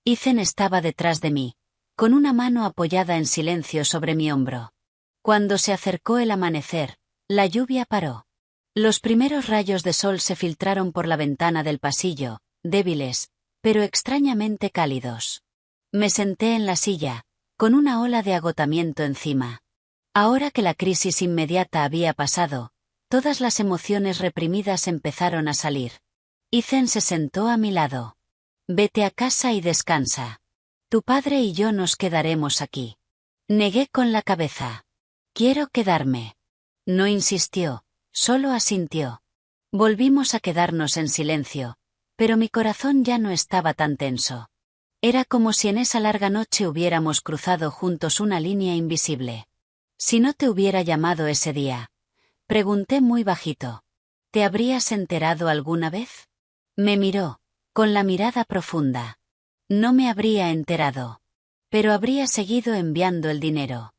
Ethan estaba detrás de mí, con una mano apoyada en silencio sobre mi hombro. Cuando se acercó el amanecer, la lluvia paró. Los primeros rayos de sol se filtraron por la ventana del pasillo, débiles, pero extrañamente cálidos. Me senté en la silla, con una ola de agotamiento encima. Ahora que la crisis inmediata había pasado, todas las emociones reprimidas empezaron a salir. Ethan se sentó a mi lado. Vete a casa y descansa. Tu padre y yo nos quedaremos aquí. Negué con la cabeza. Quiero quedarme. No insistió, solo asintió. Volvimos a quedarnos en silencio, pero mi corazón ya no estaba tan tenso. Era como si en esa larga noche hubiéramos cruzado juntos una línea invisible. Si no te hubiera llamado ese día, pregunté muy bajito, ¿te habrías enterado alguna vez? Me miró, con la mirada profunda. No me habría enterado. Pero habría seguido enviando el dinero.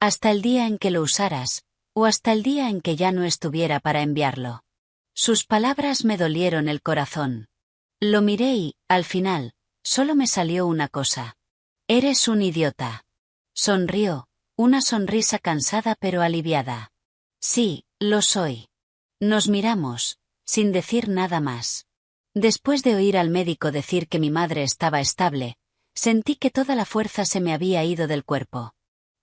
Hasta el día en que lo usaras, o hasta el día en que ya no estuviera para enviarlo. Sus palabras me dolieron el corazón. Lo miré y, al final, solo me salió una cosa. Eres un idiota. Sonrió, una sonrisa cansada pero aliviada. Sí, lo soy. Nos miramos, sin decir nada más. Después de oír al médico decir que mi madre estaba estable, sentí que toda la fuerza se me había ido del cuerpo.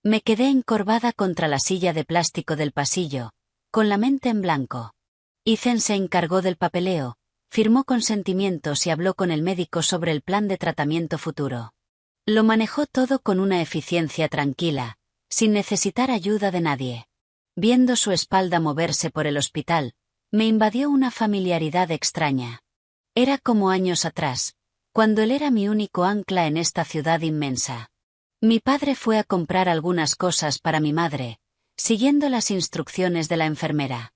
Me quedé encorvada contra la silla de plástico del pasillo, con la mente en blanco. Ethan se encargó del papeleo, firmó consentimientos y habló con el médico sobre el plan de tratamiento futuro. Lo manejó todo con una eficiencia tranquila, sin necesitar ayuda de nadie. Viendo su espalda moverse por el hospital, me invadió una familiaridad extraña. Era como años atrás, cuando él era mi único ancla en esta ciudad inmensa. Mi padre fue a comprar algunas cosas para mi madre, siguiendo las instrucciones de la enfermera.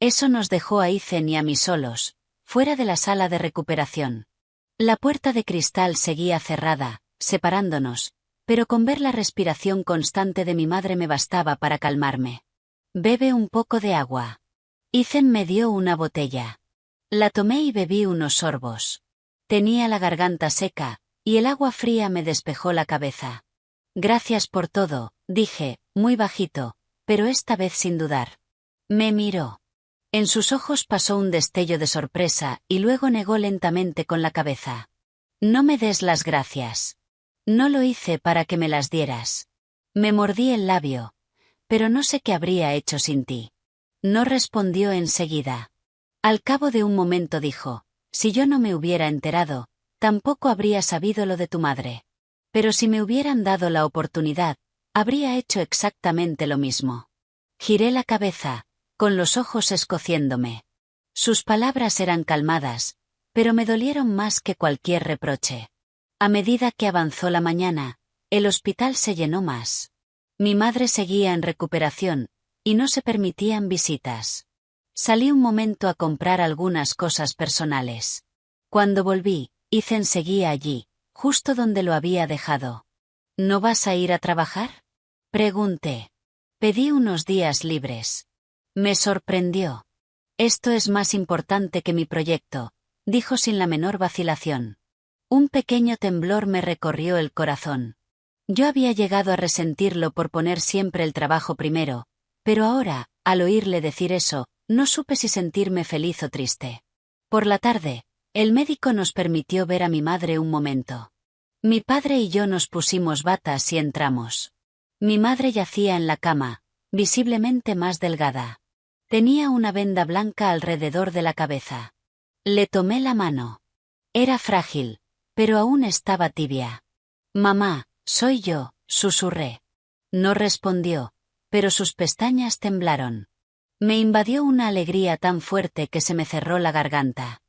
Eso nos dejó a Ethan y a mí solos, fuera de la sala de recuperación. La puerta de cristal seguía cerrada, separándonos, pero con ver la respiración constante de mi madre me bastaba para calmarme. Bebe un poco de agua. Ethan me dio una botella. La tomé y bebí unos sorbos. Tenía la garganta seca, y el agua fría me despejó la cabeza. Gracias por todo, dije, muy bajito, pero esta vez sin dudar. Me miró. En sus ojos pasó un destello de sorpresa y luego negó lentamente con la cabeza. No me des las gracias. No lo hice para que me las dieras. Me mordí el labio. Pero no sé qué habría hecho sin ti. No respondió enseguida. Al cabo de un momento dijo, si yo no me hubiera enterado, tampoco habría sabido lo de tu madre. Pero si me hubieran dado la oportunidad, habría hecho exactamente lo mismo. Giré la cabeza, con los ojos escociéndome. Sus palabras eran calmadas, pero me dolieron más que cualquier reproche. A medida que avanzó la mañana, el hospital se llenó más. Mi madre seguía en recuperación, y no se permitían visitas. Salí un momento a comprar algunas cosas personales. Cuando volví, Ethan seguía allí, justo donde lo había dejado. ¿No vas a ir a trabajar? Pregunté. Pedí unos días libres. Me sorprendió. Esto es más importante que mi proyecto, dijo sin la menor vacilación. Un pequeño temblor me recorrió el corazón. Yo había llegado a resentirlo por poner siempre el trabajo primero, pero ahora, al oírle decir eso, no supe si sentirme feliz o triste. Por la tarde, el médico nos permitió ver a mi madre un momento. Mi padre y yo nos pusimos batas y entramos. Mi madre yacía en la cama, visiblemente más delgada. Tenía una venda blanca alrededor de la cabeza. Le tomé la mano. Era frágil, pero aún estaba tibia. Mamá, soy yo, susurré. No respondió, pero sus pestañas temblaron. Me invadió una alegría tan fuerte que se me cerró la garganta.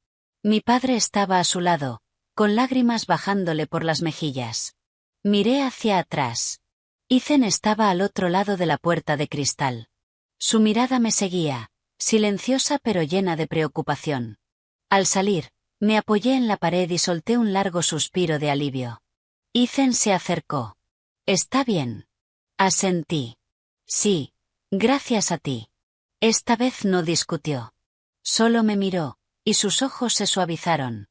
Mi padre estaba a su lado, con lágrimas bajándole por las mejillas. Miré hacia atrás. Ethan estaba al otro lado de la puerta de cristal. Su mirada me seguía, silenciosa pero llena de preocupación. Al salir, me apoyé en la pared y solté un largo suspiro de alivio. Ethan se acercó. ¿Está bien? Asentí. Sí, gracias a ti. Esta vez no discutió. Solo me miró, y sus ojos se suavizaron.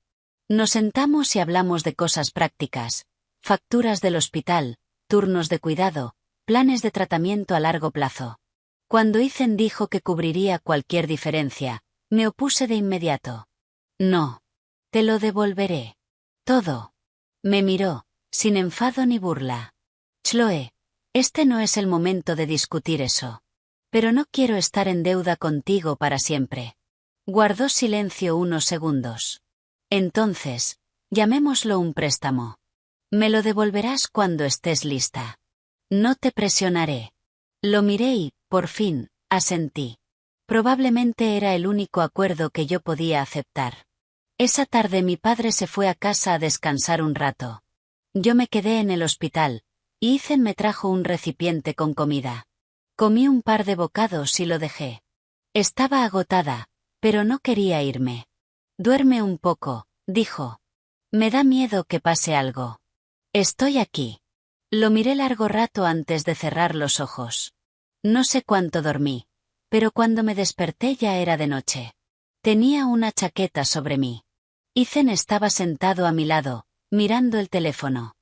Nos sentamos y hablamos de cosas prácticas, facturas del hospital, turnos de cuidado, planes de tratamiento a largo plazo. Cuando Ethan dijo que cubriría cualquier diferencia, me opuse de inmediato. No. Te lo devolveré. Todo. Me miró, sin enfado ni burla. Chloe, este no es el momento de discutir eso. Pero no quiero estar en deuda contigo para siempre. Guardó silencio unos segundos. Entonces, llamémoslo un préstamo. Me lo devolverás cuando estés lista. No te presionaré. Lo miré y, por fin, asentí. Probablemente era el único acuerdo que yo podía aceptar. Esa tarde mi padre se fue a casa a descansar un rato. Yo me quedé en el hospital, y Ethan me trajo un recipiente con comida. Comí un par de bocados y lo dejé. Estaba agotada, pero no quería irme. Duerme un poco, dijo. Me da miedo que pase algo. Estoy aquí. Lo miré largo rato antes de cerrar los ojos. No sé cuánto dormí, pero cuando me desperté ya era de noche. Tenía una chaqueta sobre mí. Ethan estaba sentado a mi lado, mirando el teléfono.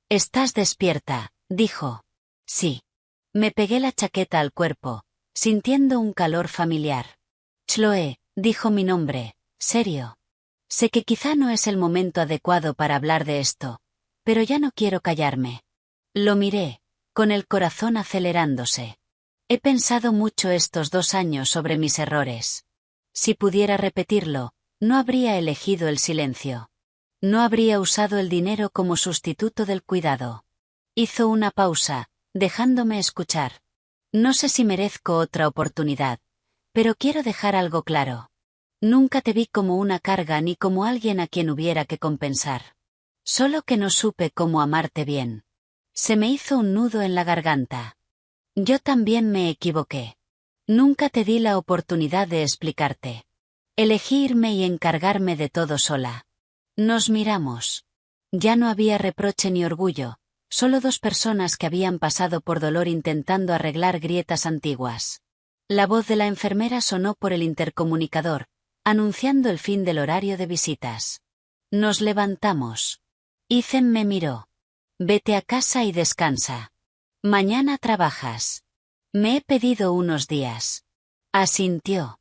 «¿Estás despierta?», dijo. «Sí». Me pegué la chaqueta al cuerpo, sintiendo un calor familiar. «Chloe», dijo mi nombre, serio. Sé que quizá no es el momento adecuado para hablar de esto, pero ya no quiero callarme. Lo miré, con el corazón acelerándose. He pensado mucho estos 2 años sobre mis errores. Si pudiera repetirlo, no habría elegido el silencio. No habría usado el dinero como sustituto del cuidado. Hizo una pausa, dejándome escuchar. No sé si merezco otra oportunidad, pero quiero dejar algo claro. Nunca te vi como una carga ni como alguien a quien hubiera que compensar. Solo que no supe cómo amarte bien. Se me hizo un nudo en la garganta. Yo también me equivoqué. Nunca te di la oportunidad de explicarte. Elegí irme y encargarme de todo sola. Nos miramos. Ya no había reproche ni orgullo, solo 2 personas que habían pasado por dolor intentando arreglar grietas antiguas. La voz de la enfermera sonó por el intercomunicador, anunciando el fin del horario de visitas. Nos levantamos. Ethan me miró. «Vete a casa y descansa. Mañana trabajas». «Me he pedido unos días». Asintió.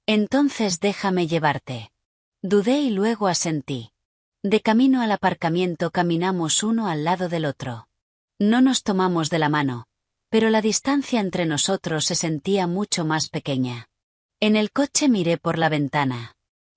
«Entonces déjame llevarte». Dudé y luego asentí. De camino al aparcamiento caminamos uno al lado del otro. No nos tomamos de la mano, pero la distancia entre nosotros se sentía mucho más pequeña. En el coche miré por la ventana.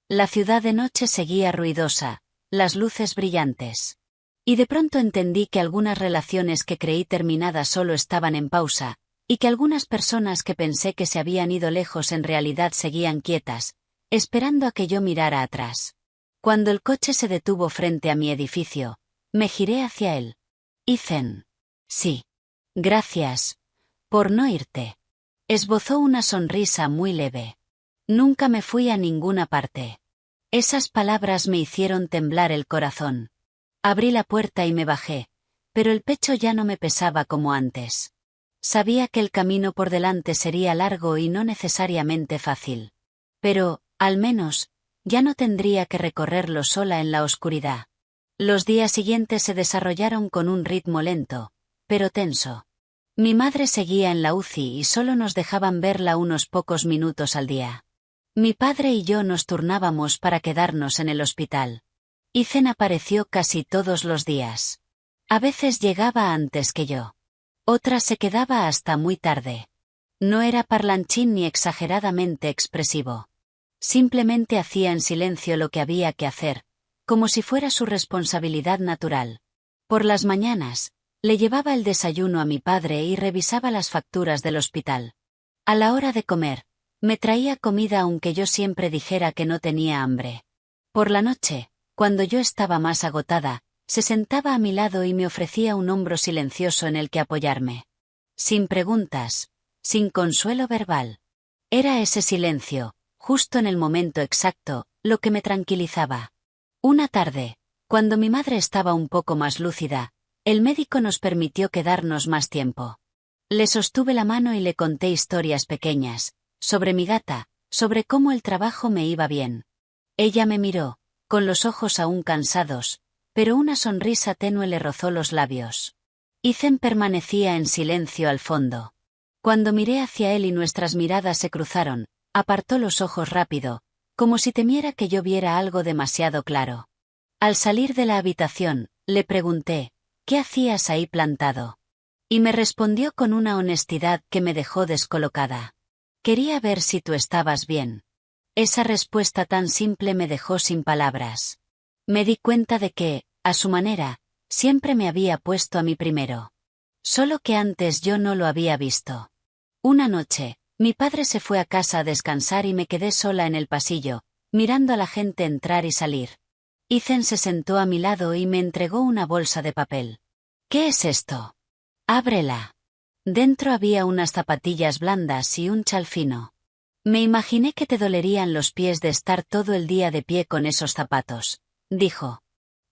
La ciudad de noche seguía ruidosa, las luces brillantes. Y de pronto entendí que algunas relaciones que creí terminadas solo estaban en pausa, y que algunas personas que pensé que se habían ido lejos en realidad seguían quietas, esperando a que yo mirara atrás. Cuando el coche se detuvo frente a mi edificio, me giré hacia él. «Ethan». «Sí. Gracias. Por no irte». Esbozó una sonrisa muy leve. «Nunca me fui a ninguna parte». Esas palabras me hicieron temblar el corazón. Abrí la puerta y me bajé, pero el pecho ya no me pesaba como antes. Sabía que el camino por delante sería largo y no necesariamente fácil. Pero, al menos, ya no tendría que recorrerlo sola en la oscuridad. Los días siguientes se desarrollaron con un ritmo lento, pero tenso. Mi madre seguía en la UCI y solo nos dejaban verla unos pocos minutos al día. Mi padre y yo nos turnábamos para quedarnos en el hospital. Ethan apareció casi todos los días. A veces llegaba antes que yo. Otras se quedaba hasta muy tarde. No era parlanchín ni exageradamente expresivo. Simplemente hacía en silencio lo que había que hacer, como si fuera su responsabilidad natural. Por las mañanas, le llevaba el desayuno a mi padre y revisaba las facturas del hospital. A la hora de comer, me traía comida aunque yo siempre dijera que no tenía hambre. Por la noche, cuando yo estaba más agotada, se sentaba a mi lado y me ofrecía un hombro silencioso en el que apoyarme. Sin preguntas, sin consuelo verbal. Era ese silencio, justo en el momento exacto, lo que me tranquilizaba. Una tarde, cuando mi madre estaba un poco más lúcida, el médico nos permitió quedarnos más tiempo. Le sostuve la mano y le conté historias pequeñas, sobre mi gata, sobre cómo el trabajo me iba bien. Ella me miró, con los ojos aún cansados, pero una sonrisa tenue le rozó los labios. Ethan permanecía en silencio al fondo. Cuando miré hacia él y nuestras miradas se cruzaron, apartó los ojos rápido, como si temiera que yo viera algo demasiado claro. Al salir de la habitación, le pregunté, ¿qué hacías ahí plantado? Y me respondió con una honestidad que me dejó descolocada. Quería ver si tú estabas bien. Esa respuesta tan simple me dejó sin palabras. Me di cuenta de que, a su manera, siempre me había puesto a mí primero. Solo que antes yo no lo había visto. Una noche, mi padre se fue a casa a descansar y me quedé sola en el pasillo, mirando a la gente entrar y salir. Ethan se sentó a mi lado y me entregó una bolsa de papel. ¿Qué es esto? Ábrela. Dentro había unas zapatillas blandas y un chal fino. Me imaginé que te dolerían los pies de estar todo el día de pie con esos zapatos, dijo.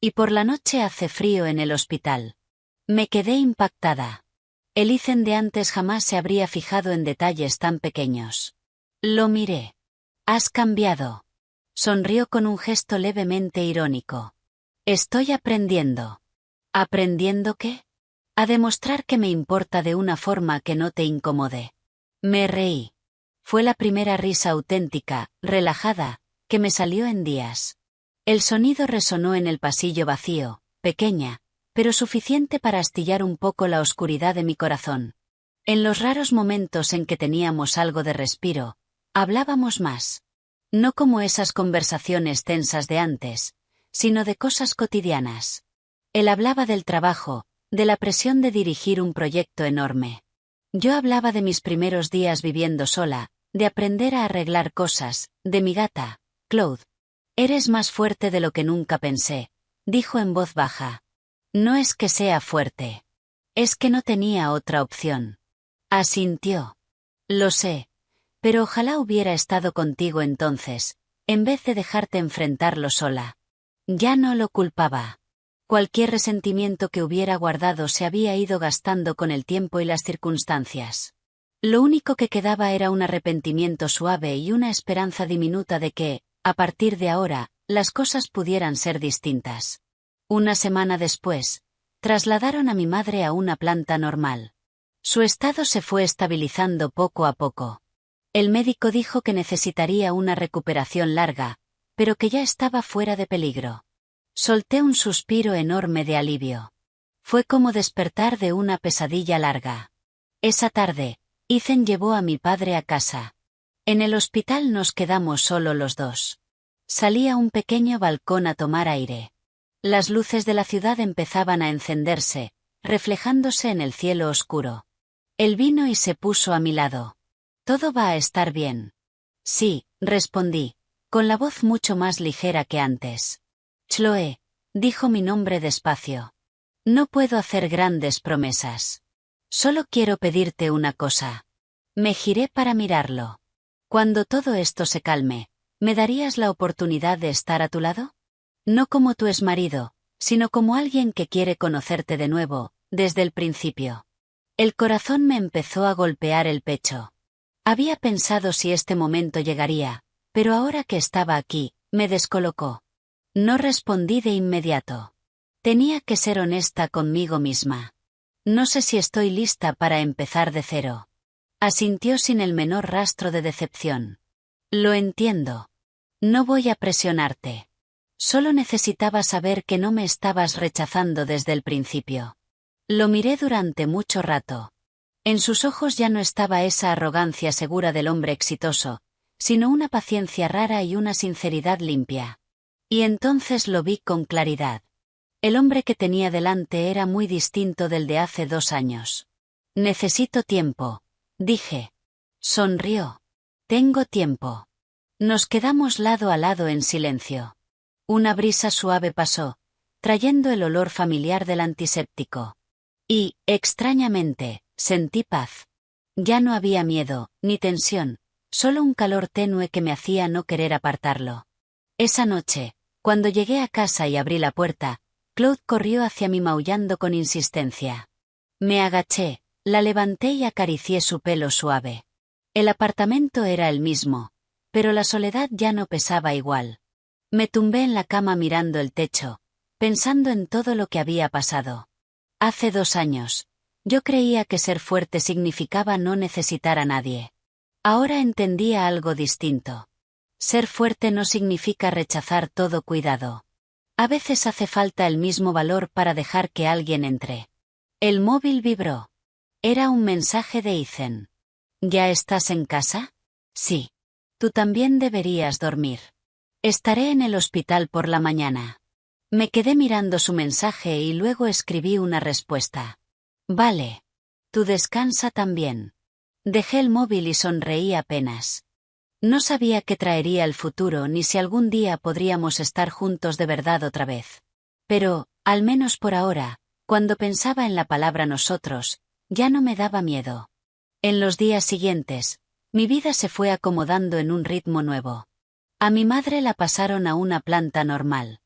Y por la noche hace frío en el hospital. Me quedé impactada. El Ethan de antes jamás se habría fijado en detalles tan pequeños. Lo miré. Has cambiado. Sonrió con un gesto levemente irónico. Estoy aprendiendo. ¿Aprendiendo qué? A demostrar que me importa de una forma que no te incomode. Me reí. Fue la primera risa auténtica, relajada, que me salió en días. El sonido resonó en el pasillo vacío, pequeña, pero suficiente para astillar un poco la oscuridad de mi corazón. En los raros momentos en que teníamos algo de respiro, hablábamos más. No como esas conversaciones tensas de antes, sino de cosas cotidianas. Él hablaba del trabajo, de la presión de dirigir un proyecto enorme. Yo hablaba de mis primeros días viviendo sola, de aprender a arreglar cosas, de mi gata, Claude. Eres más fuerte de lo que nunca pensé, dijo en voz baja. No es que sea fuerte. Es que no tenía otra opción. Asintió. Lo sé. Pero ojalá hubiera estado contigo entonces, en vez de dejarte enfrentarlo sola. Ya no lo culpaba. Cualquier resentimiento que hubiera guardado se había ido gastando con el tiempo y las circunstancias. Lo único que quedaba era un arrepentimiento suave y una esperanza diminuta de que, a partir de ahora, las cosas pudieran ser distintas. Una semana después, trasladaron a mi madre a una planta normal. Su estado se fue estabilizando poco a poco. El médico dijo que necesitaría una recuperación larga, pero que ya estaba fuera de peligro. Solté un suspiro enorme de alivio. Fue como despertar de una pesadilla larga. Esa tarde, Ethan llevó a mi padre a casa. En el hospital nos quedamos solo los dos. Salí a un pequeño balcón a tomar aire. Las luces de la ciudad empezaban a encenderse, reflejándose en el cielo oscuro. Él vino y se puso a mi lado. «Todo va a estar bien». «Sí», respondí, con la voz mucho más ligera que antes. «Chloe», dijo mi nombre despacio. «No puedo hacer grandes promesas. Solo quiero pedirte una cosa». Me giré para mirarlo. «Cuando todo esto se calme, ¿me darías la oportunidad de estar a tu lado? No como tu exmarido, sino como alguien que quiere conocerte de nuevo, desde el principio». El corazón me empezó a golpear el pecho. Había pensado si este momento llegaría, pero ahora que estaba aquí, me descolocó. No respondí de inmediato. Tenía que ser honesta conmigo misma. No sé si estoy lista para empezar de cero. Asintió sin el menor rastro de decepción. Lo entiendo. No voy a presionarte. Solo necesitaba saber que no me estabas rechazando desde el principio. Lo miré durante mucho rato. En sus ojos ya no estaba esa arrogancia segura del hombre exitoso, sino una paciencia rara y una sinceridad limpia. Y entonces lo vi con claridad. El hombre que tenía delante era muy distinto del de hace 2 años. «Necesito tiempo», dije. Sonrió. «Tengo tiempo». Nos quedamos lado a lado en silencio. Una brisa suave pasó, trayendo el olor familiar del antiséptico. Y, extrañamente, sentí paz. Ya no había miedo, ni tensión, solo un calor tenue que me hacía no querer apartarlo. Esa noche, cuando llegué a casa y abrí la puerta, Claude corrió hacia mí maullando con insistencia. Me agaché, la levanté y acaricié su pelo suave. El apartamento era el mismo, pero la soledad ya no pesaba igual. Me tumbé en la cama mirando el techo, pensando en todo lo que había pasado. Hace 2 años, yo creía que ser fuerte significaba no necesitar a nadie. Ahora entendía algo distinto. Ser fuerte no significa rechazar todo cuidado. A veces hace falta el mismo valor para dejar que alguien entre. El móvil vibró. Era un mensaje de Ethan. ¿Ya estás en casa? Sí. Tú también deberías dormir. Estaré en el hospital por la mañana. Me quedé mirando su mensaje y luego escribí una respuesta. Vale. Tú descansa también. Dejé el móvil y sonreí apenas. No sabía qué traería el futuro ni si algún día podríamos estar juntos de verdad otra vez. Pero, al menos por ahora, cuando pensaba en la palabra nosotros, ya no me daba miedo. En los días siguientes, mi vida se fue acomodando en un ritmo nuevo. A mi madre la pasaron a una planta normal.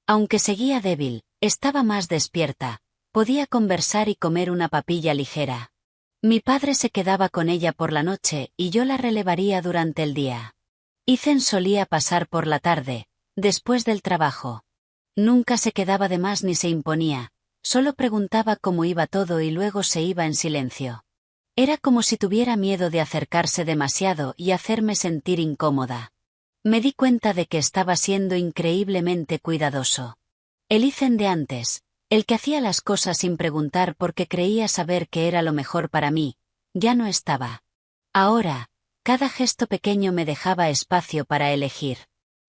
Aunque seguía débil, estaba más despierta, podía conversar y comer una papilla ligera. Mi padre se quedaba con ella por la noche y yo la relevaría durante el día. Ethan solía pasar por la tarde, después del trabajo. Nunca se quedaba de más ni se imponía, solo preguntaba cómo iba todo y luego se iba en silencio. Era como si tuviera miedo de acercarse demasiado y hacerme sentir incómoda. Me di cuenta de que estaba siendo increíblemente cuidadoso. El Ethan de antes, el que hacía las cosas sin preguntar porque creía saber que era lo mejor para mí, ya no estaba. Ahora, cada gesto pequeño me dejaba espacio para elegir.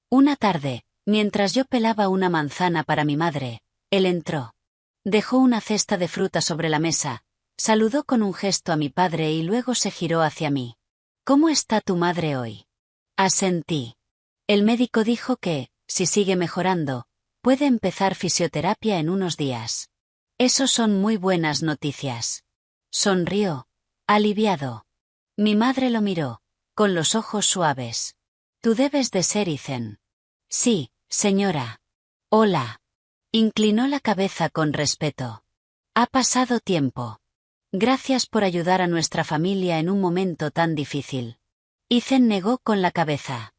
Una tarde, mientras yo pelaba una manzana para mi madre, él entró. Dejó una cesta de fruta sobre la mesa, saludó con un gesto a mi padre y luego se giró hacia mí. ¿Cómo está tu madre hoy? Asentí. El médico dijo que, si sigue mejorando, puede empezar fisioterapia en unos días. Esos son muy buenas noticias. Sonrió, aliviado. Mi madre lo miró, con los ojos suaves. Tú debes de ser Ethan. Sí, señora. Hola. Inclinó la cabeza con respeto. Ha pasado tiempo. Gracias por ayudar a nuestra familia en un momento tan difícil. Ethan negó con la cabeza.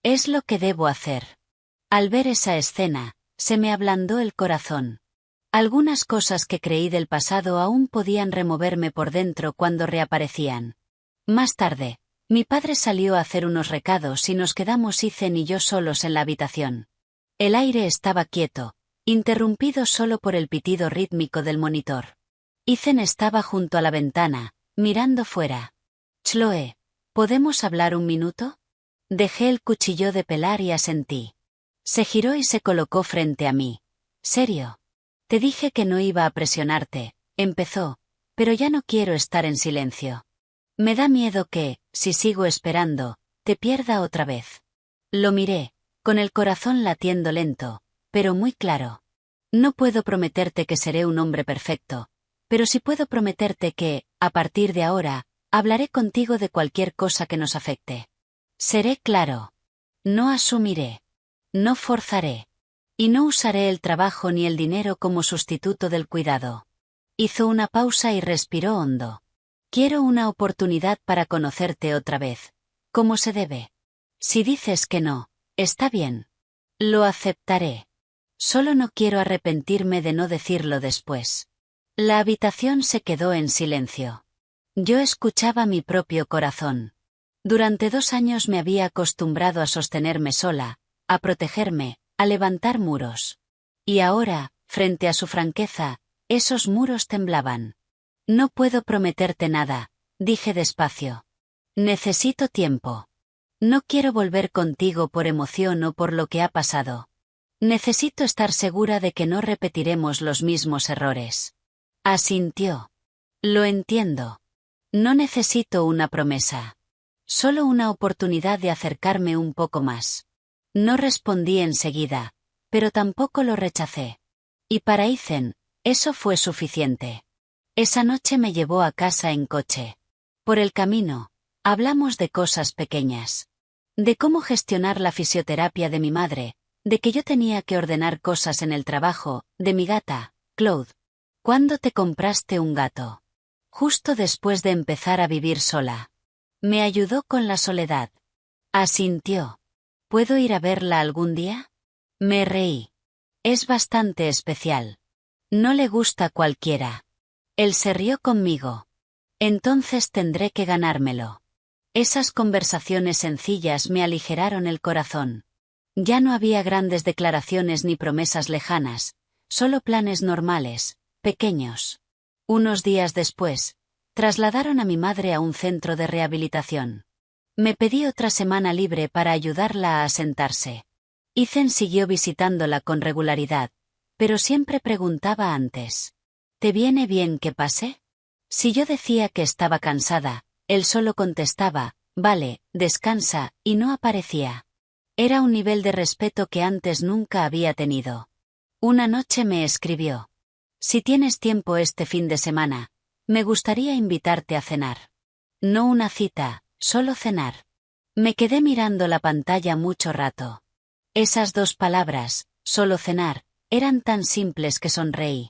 Es lo que debo hacer. Al ver esa escena, se me ablandó el corazón. Algunas cosas que creí del pasado aún podían removerme por dentro cuando reaparecían. Más tarde, mi padre salió a hacer unos recados y nos quedamos Ethan y yo solos en la habitación. El aire estaba quieto, interrumpido solo por el pitido rítmico del monitor. Ethan estaba junto a la ventana, mirando fuera. Chloe, ¿podemos hablar un minuto? Dejé el cuchillo de pelar y asentí. Se giró y se colocó frente a mí. ¿Serio? Te dije que no iba a presionarte, empezó, pero ya no quiero estar en silencio. Me da miedo que, si sigo esperando, te pierda otra vez. Lo miré, con el corazón latiendo lento, pero muy claro. No puedo prometerte que seré un hombre perfecto, pero sí puedo prometerte que, a partir de ahora, hablaré contigo de cualquier cosa que nos afecte. Seré claro. No asumiré. No forzaré. Y no usaré el trabajo ni el dinero como sustituto del cuidado. Hizo una pausa y respiró hondo. Quiero una oportunidad para conocerte otra vez. ¿Cómo se debe? Si dices que no, está bien. Lo aceptaré. Solo no quiero arrepentirme de no decirlo después. La habitación se quedó en silencio. Yo escuchaba mi propio corazón. Durante 2 años me había acostumbrado a sostenerme sola, a protegerme, a levantar muros. Y ahora, frente a su franqueza, esos muros temblaban. No puedo prometerte nada, dije despacio. Necesito tiempo. No quiero volver contigo por emoción o por lo que ha pasado. Necesito estar segura de que no repetiremos los mismos errores. Asintió. Lo entiendo. No necesito una promesa. Solo una oportunidad de acercarme un poco más. No respondí enseguida, pero tampoco lo rechacé. Y para Ethan, eso fue suficiente. Esa noche me llevó a casa en coche. Por el camino, hablamos de cosas pequeñas. De cómo gestionar la fisioterapia de mi madre, de que yo tenía que ordenar cosas en el trabajo, de mi gata, Claude. ¿Cuándo te compraste un gato? Justo después de empezar a vivir sola. Me ayudó con la soledad. Asintió. ¿Puedo ir a verla algún día? Me reí. Es bastante especial. No le gusta a cualquiera. Él se rió conmigo. Entonces tendré que ganármelo. Esas conversaciones sencillas me aligeraron el corazón. Ya no había grandes declaraciones ni promesas lejanas, solo planes normales, pequeños. Unos días después, trasladaron a mi madre a un centro de rehabilitación. Me pedí otra semana libre para ayudarla a asentarse. Ethan siguió visitándola con regularidad, pero siempre preguntaba antes. ¿Te viene bien que pase? Si yo decía que estaba cansada, él solo contestaba, vale, descansa, y no aparecía. Era un nivel de respeto que antes nunca había tenido. Una noche me escribió. Si tienes tiempo este fin de semana, me gustaría invitarte a cenar. No una cita, solo cenar. Me quedé mirando la pantalla mucho rato. Esas dos palabras, solo cenar, eran tan simples que sonreí.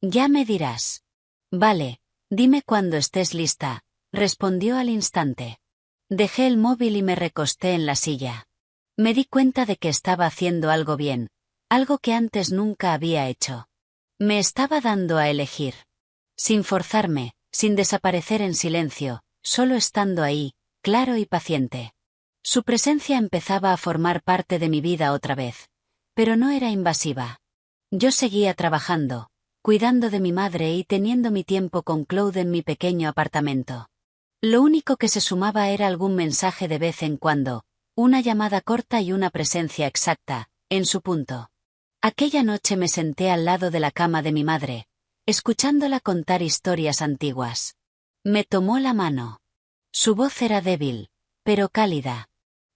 Ya me dirás. Vale, dime cuando estés lista, respondió al instante. Dejé el móvil y me recosté en la silla. Me di cuenta de que estaba haciendo algo bien, algo que antes nunca había hecho. Me estaba dando a elegir. Sin forzarme, sin desaparecer en silencio, solo estando ahí, claro y paciente. Su presencia empezaba a formar parte de mi vida otra vez, pero no era invasiva. Yo seguía trabajando, cuidando de mi madre y teniendo mi tiempo con Claude en mi pequeño apartamento. Lo único que se sumaba era algún mensaje de vez en cuando, una llamada corta y una presencia exacta, en su punto. Aquella noche me senté al lado de la cama de mi madre, escuchándola contar historias antiguas. Me tomó la mano. Su voz era débil, pero cálida.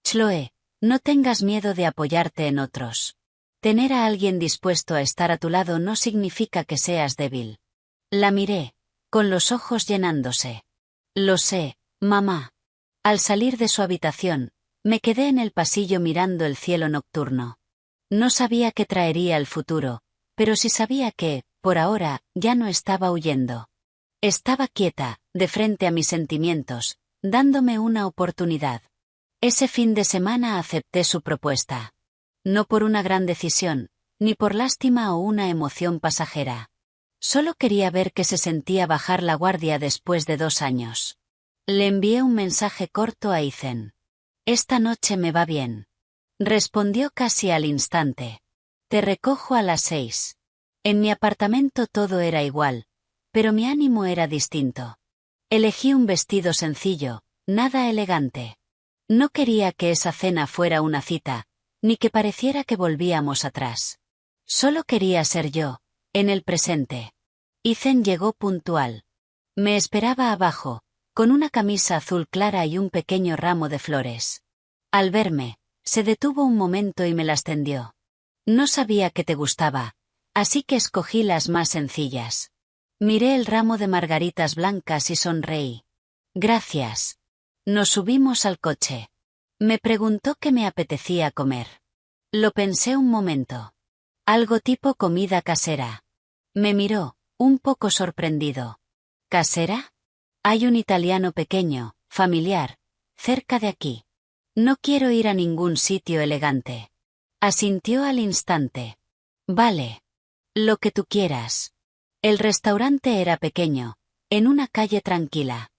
Chloe, no tengas miedo de apoyarte en otros. Tener a alguien dispuesto a estar a tu lado no significa que seas débil. La miré, con los ojos llenándose. Lo sé, mamá. Al salir de su habitación, me quedé en el pasillo mirando el cielo nocturno. No sabía qué traería el futuro, pero sí sabía que, por ahora, ya no estaba huyendo. Estaba quieta, de frente a mis sentimientos, dándome una oportunidad. Ese fin de semana acepté su propuesta. No por una gran decisión, ni por lástima o una emoción pasajera. Solo quería ver qué se sentía bajar la guardia después de 2 años. Le envié un mensaje corto a Ethan. Esta noche me va bien. Respondió casi al instante. Te recojo a las 6. En mi apartamento todo era igual, pero mi ánimo era distinto. Elegí un vestido sencillo, nada elegante. No quería que esa cena fuera una cita, ni que pareciera que volvíamos atrás. Solo quería ser yo, en el presente. Ethan llegó puntual. Me esperaba abajo, con una camisa azul clara y un pequeño ramo de flores. Al verme, se detuvo un momento y me las tendió. No sabía que te gustaba, así que escogí las más sencillas. Miré el ramo de margaritas blancas y sonreí. Gracias. Nos subimos al coche. Me preguntó qué me apetecía comer. Lo pensé un momento. Algo tipo comida casera. Me miró, un poco sorprendido. ¿Casera? Hay un italiano pequeño, familiar, cerca de aquí. No quiero ir a ningún sitio elegante. Asintió al instante. Vale. Lo que tú quieras. El restaurante era pequeño, en una calle tranquila.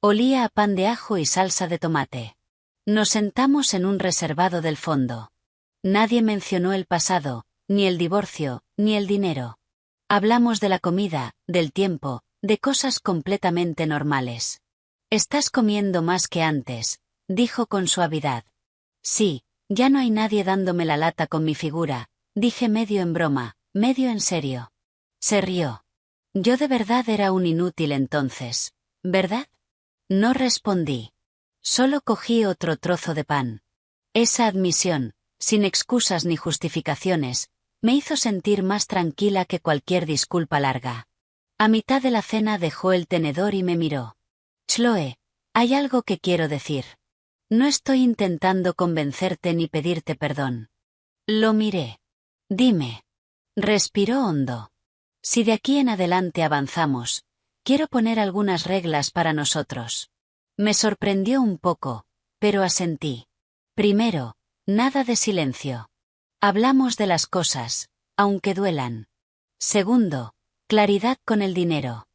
Olía a pan de ajo y salsa de tomate. Nos sentamos en un reservado del fondo. Nadie mencionó el pasado, ni el divorcio, ni el dinero. Hablamos de la comida, del tiempo, de cosas completamente normales. Estás comiendo más que antes, dijo con suavidad. Sí, ya no hay nadie dándome la lata con mi figura, dije medio en broma, medio en serio. Se rió. Yo de verdad era un inútil entonces, ¿verdad? No respondí. Solo cogí otro trozo de pan. Esa admisión, sin excusas ni justificaciones, me hizo sentir más tranquila que cualquier disculpa larga. A mitad de la cena dejó el tenedor y me miró. Chloe, hay algo que quiero decir. No estoy intentando convencerte ni pedirte perdón. Lo miré. Dime. Respiró hondo. Si de aquí en adelante avanzamos, quiero poner algunas reglas para nosotros. Me sorprendió un poco, pero asentí. Primero, nada de silencio. Hablamos de las cosas, aunque duelan. Segundo, claridad con el dinero.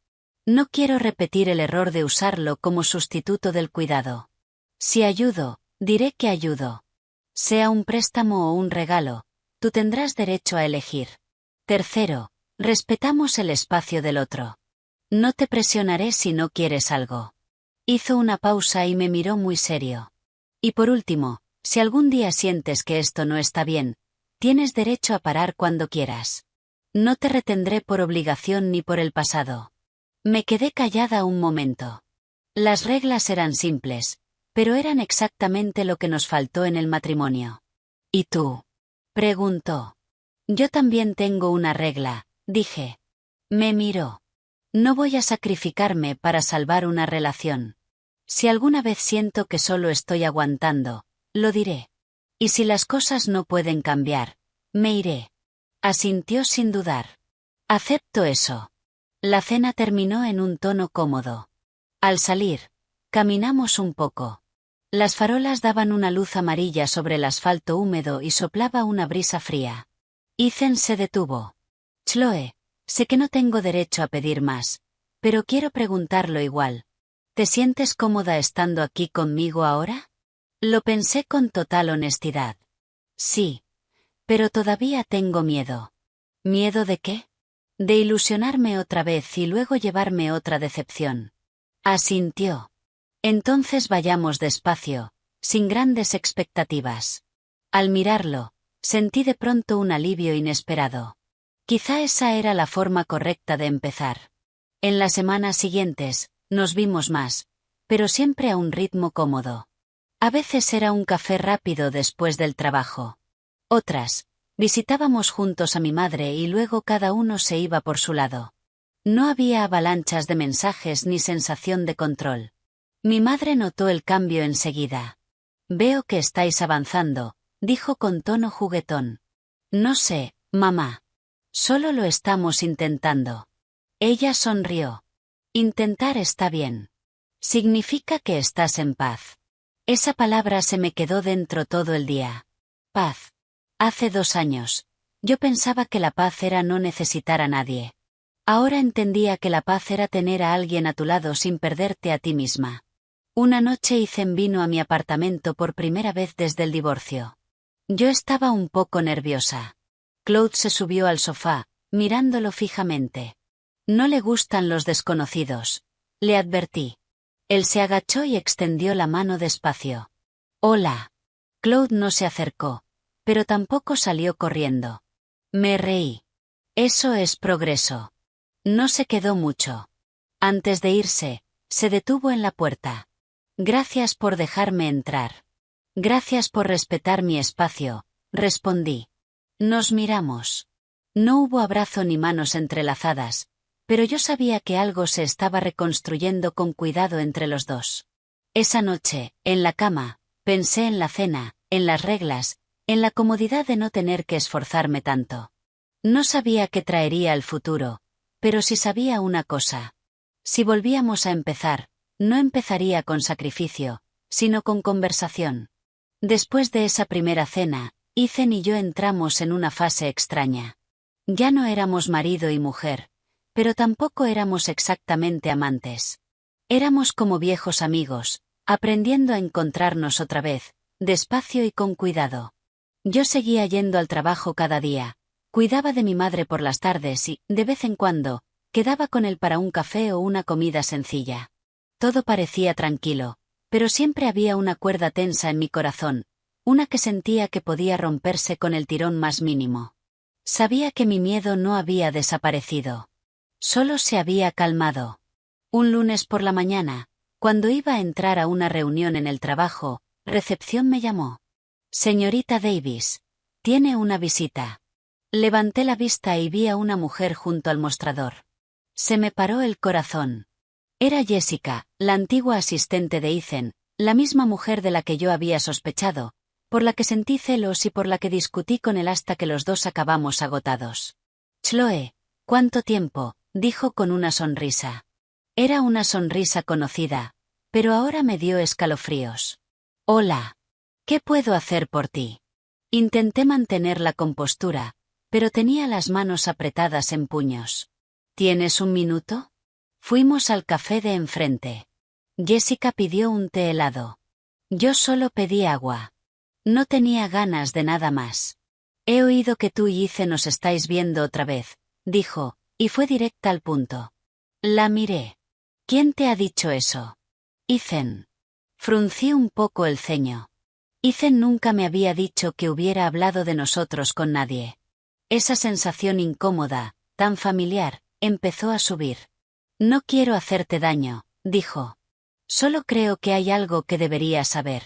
No quiero repetir el error de usarlo como sustituto del cuidado. Si ayudo, diré que ayudo. Sea un préstamo o un regalo, tú tendrás derecho a elegir. Tercero, respetamos el espacio del otro. No te presionaré si no quieres algo. Hizo una pausa y me miró muy serio. Y por último, si algún día sientes que esto no está bien, tienes derecho a parar cuando quieras. No te retendré por obligación ni por el pasado. Me quedé callada un momento. Las reglas eran simples, pero eran exactamente lo que nos faltó en el matrimonio. ¿Y tú? Preguntó. Yo también tengo una regla, dije. Me miró. No voy a sacrificarme para salvar una relación. Si alguna vez siento que solo estoy aguantando, lo diré. Y si las cosas no pueden cambiar, me iré. Asintió sin dudar. Acepto eso. La cena terminó en un tono cómodo. Al salir, caminamos un poco. Las farolas daban una luz amarilla sobre el asfalto húmedo y soplaba una brisa fría. Ethan se detuvo. Chloe, sé que no tengo derecho a pedir más, pero quiero preguntarlo igual. ¿Te sientes cómoda estando aquí conmigo ahora? Lo pensé con total honestidad. Sí. Pero todavía tengo miedo. ¿Miedo de qué? De ilusionarme otra vez y luego llevarme otra decepción. Asintió. Entonces vayamos despacio, sin grandes expectativas. Al mirarlo, sentí de pronto un alivio inesperado. Quizá esa era la forma correcta de empezar. En las semanas siguientes, nos vimos más, pero siempre a un ritmo cómodo. A veces era un café rápido después del trabajo. Otras, visitábamos juntos a mi madre y luego cada uno se iba por su lado. No había avalanchas de mensajes ni sensación de control. Mi madre notó el cambio enseguida. Veo que estáis avanzando, dijo con tono juguetón. No sé, mamá. Solo lo estamos intentando. Ella sonrió. Intentar está bien. Significa que estás en paz. Esa palabra se me quedó dentro todo el día. Paz. Hace 2 años, yo pensaba que la paz era no necesitar a nadie. Ahora entendía que la paz era tener a alguien a tu lado sin perderte a ti misma. Una noche Ethan vino a mi apartamento por primera vez desde el divorcio. Yo estaba un poco nerviosa. Claude se subió al sofá, mirándolo fijamente. No le gustan los desconocidos, le advertí. Él se agachó y extendió la mano despacio. Hola. Claude no se acercó, pero tampoco salió corriendo. Me reí. Eso es progreso. No se quedó mucho. Antes de irse, se detuvo en la puerta. Gracias por dejarme entrar. Gracias por respetar mi espacio, respondí. Nos miramos. No hubo abrazo ni manos entrelazadas, pero yo sabía que algo se estaba reconstruyendo con cuidado entre los dos. Esa noche, en la cama, pensé en la cena, en las reglas, en la comodidad de no tener que esforzarme tanto. No sabía qué traería el futuro, pero sí sabía una cosa. Si volvíamos a empezar, no empezaría con sacrificio, sino con conversación. Después de esa primera cena, Ethan y yo entramos en una fase extraña. Ya no éramos marido y mujer, pero tampoco éramos exactamente amantes. Éramos como viejos amigos, aprendiendo a encontrarnos otra vez, despacio y con cuidado. Yo seguía yendo al trabajo cada día, cuidaba de mi madre por las tardes y, de vez en cuando, quedaba con él para un café o una comida sencilla. Todo parecía tranquilo, pero siempre había una cuerda tensa en mi corazón, una que sentía que podía romperse con el tirón más mínimo. Sabía que mi miedo no había desaparecido. Solo se había calmado. Un lunes por la mañana, cuando iba a entrar a una reunión en el trabajo, recepción me llamó. Señorita Davis, tiene una visita. Levanté la vista y vi a una mujer junto al mostrador. Se me paró el corazón. Era Jessica, la antigua asistente de Ethan, la misma mujer de la que yo había sospechado, por la que sentí celos y por la que discutí con él hasta que los dos acabamos agotados. Chloe, ¿cuánto tiempo?, dijo con una sonrisa. Era una sonrisa conocida, pero ahora me dio escalofríos. Hola. ¿Qué puedo hacer por ti? Intenté mantener la compostura, pero tenía las manos apretadas en puños. ¿Tienes un minuto? Fuimos al café de enfrente. Jessica pidió un té helado. Yo solo pedí agua. No tenía ganas de nada más. He oído que tú y Ethan os estáis viendo otra vez, dijo, y fue directa al punto. La miré. ¿Quién te ha dicho eso? Ethan. Fruncí un poco el ceño. Ethan nunca me había dicho que hubiera hablado de nosotros con nadie. Esa sensación incómoda, tan familiar, empezó a subir. No quiero hacerte daño, dijo. Solo creo que hay algo que deberías saber.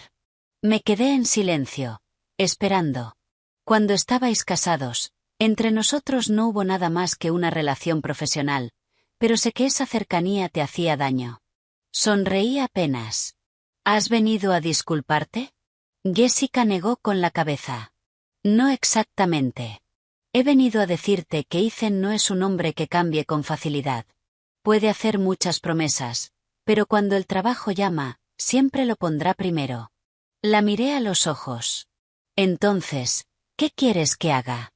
Me quedé en silencio, esperando. Cuando estabais casados, entre nosotros no hubo nada más que una relación profesional, pero sé que esa cercanía te hacía daño. Sonreí apenas. ¿Has venido a disculparte? Jessica negó con la cabeza. No exactamente. He venido a decirte que Ethan no es un hombre que cambie con facilidad. Puede hacer muchas promesas, pero cuando el trabajo llama, siempre lo pondrá primero. La miré a los ojos. Entonces, ¿qué quieres que haga?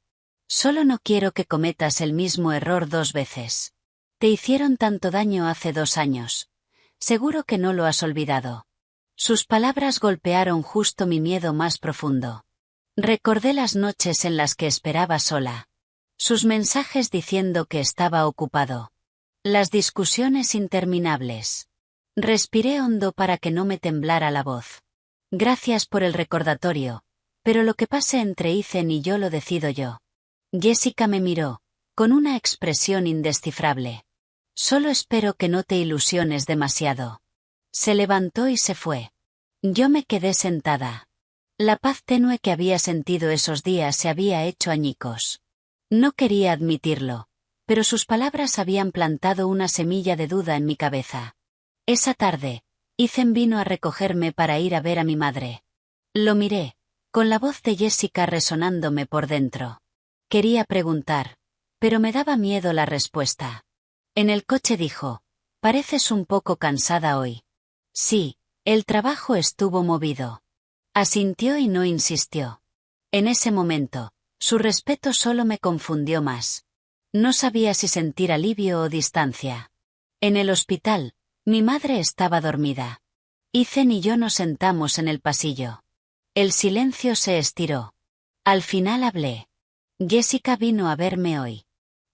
Solo no quiero que cometas el mismo error 2 veces. Te hicieron tanto daño hace 2 años. Seguro que no lo has olvidado. Sus palabras golpearon justo mi miedo más profundo. Recordé las noches en las que esperaba sola. Sus mensajes diciendo que estaba ocupado. Las discusiones interminables. Respiré hondo para que no me temblara la voz. Gracias por el recordatorio, pero lo que pase entre Ethan y yo lo decido yo. Jessica me miró, con una expresión indescifrable. Solo espero que no te ilusiones demasiado. Se levantó y se fue. Yo me quedé sentada. La paz tenue que había sentido esos días se había hecho añicos. No quería admitirlo, pero sus palabras habían plantado una semilla de duda en mi cabeza. Esa tarde, Ethan vino a recogerme para ir a ver a mi madre. Lo miré, con la voz de Jessica resonándome por dentro. Quería preguntar, pero me daba miedo la respuesta. En el coche dijo, pareces un poco cansada hoy. Sí, el trabajo estuvo movido. Asintió y no insistió. En ese momento, su respeto solo me confundió más. No sabía si sentir alivio o distancia. En el hospital, mi madre estaba dormida. Ethan y yo nos sentamos en el pasillo. El silencio se estiró. Al final hablé. Jessica vino a verme hoy.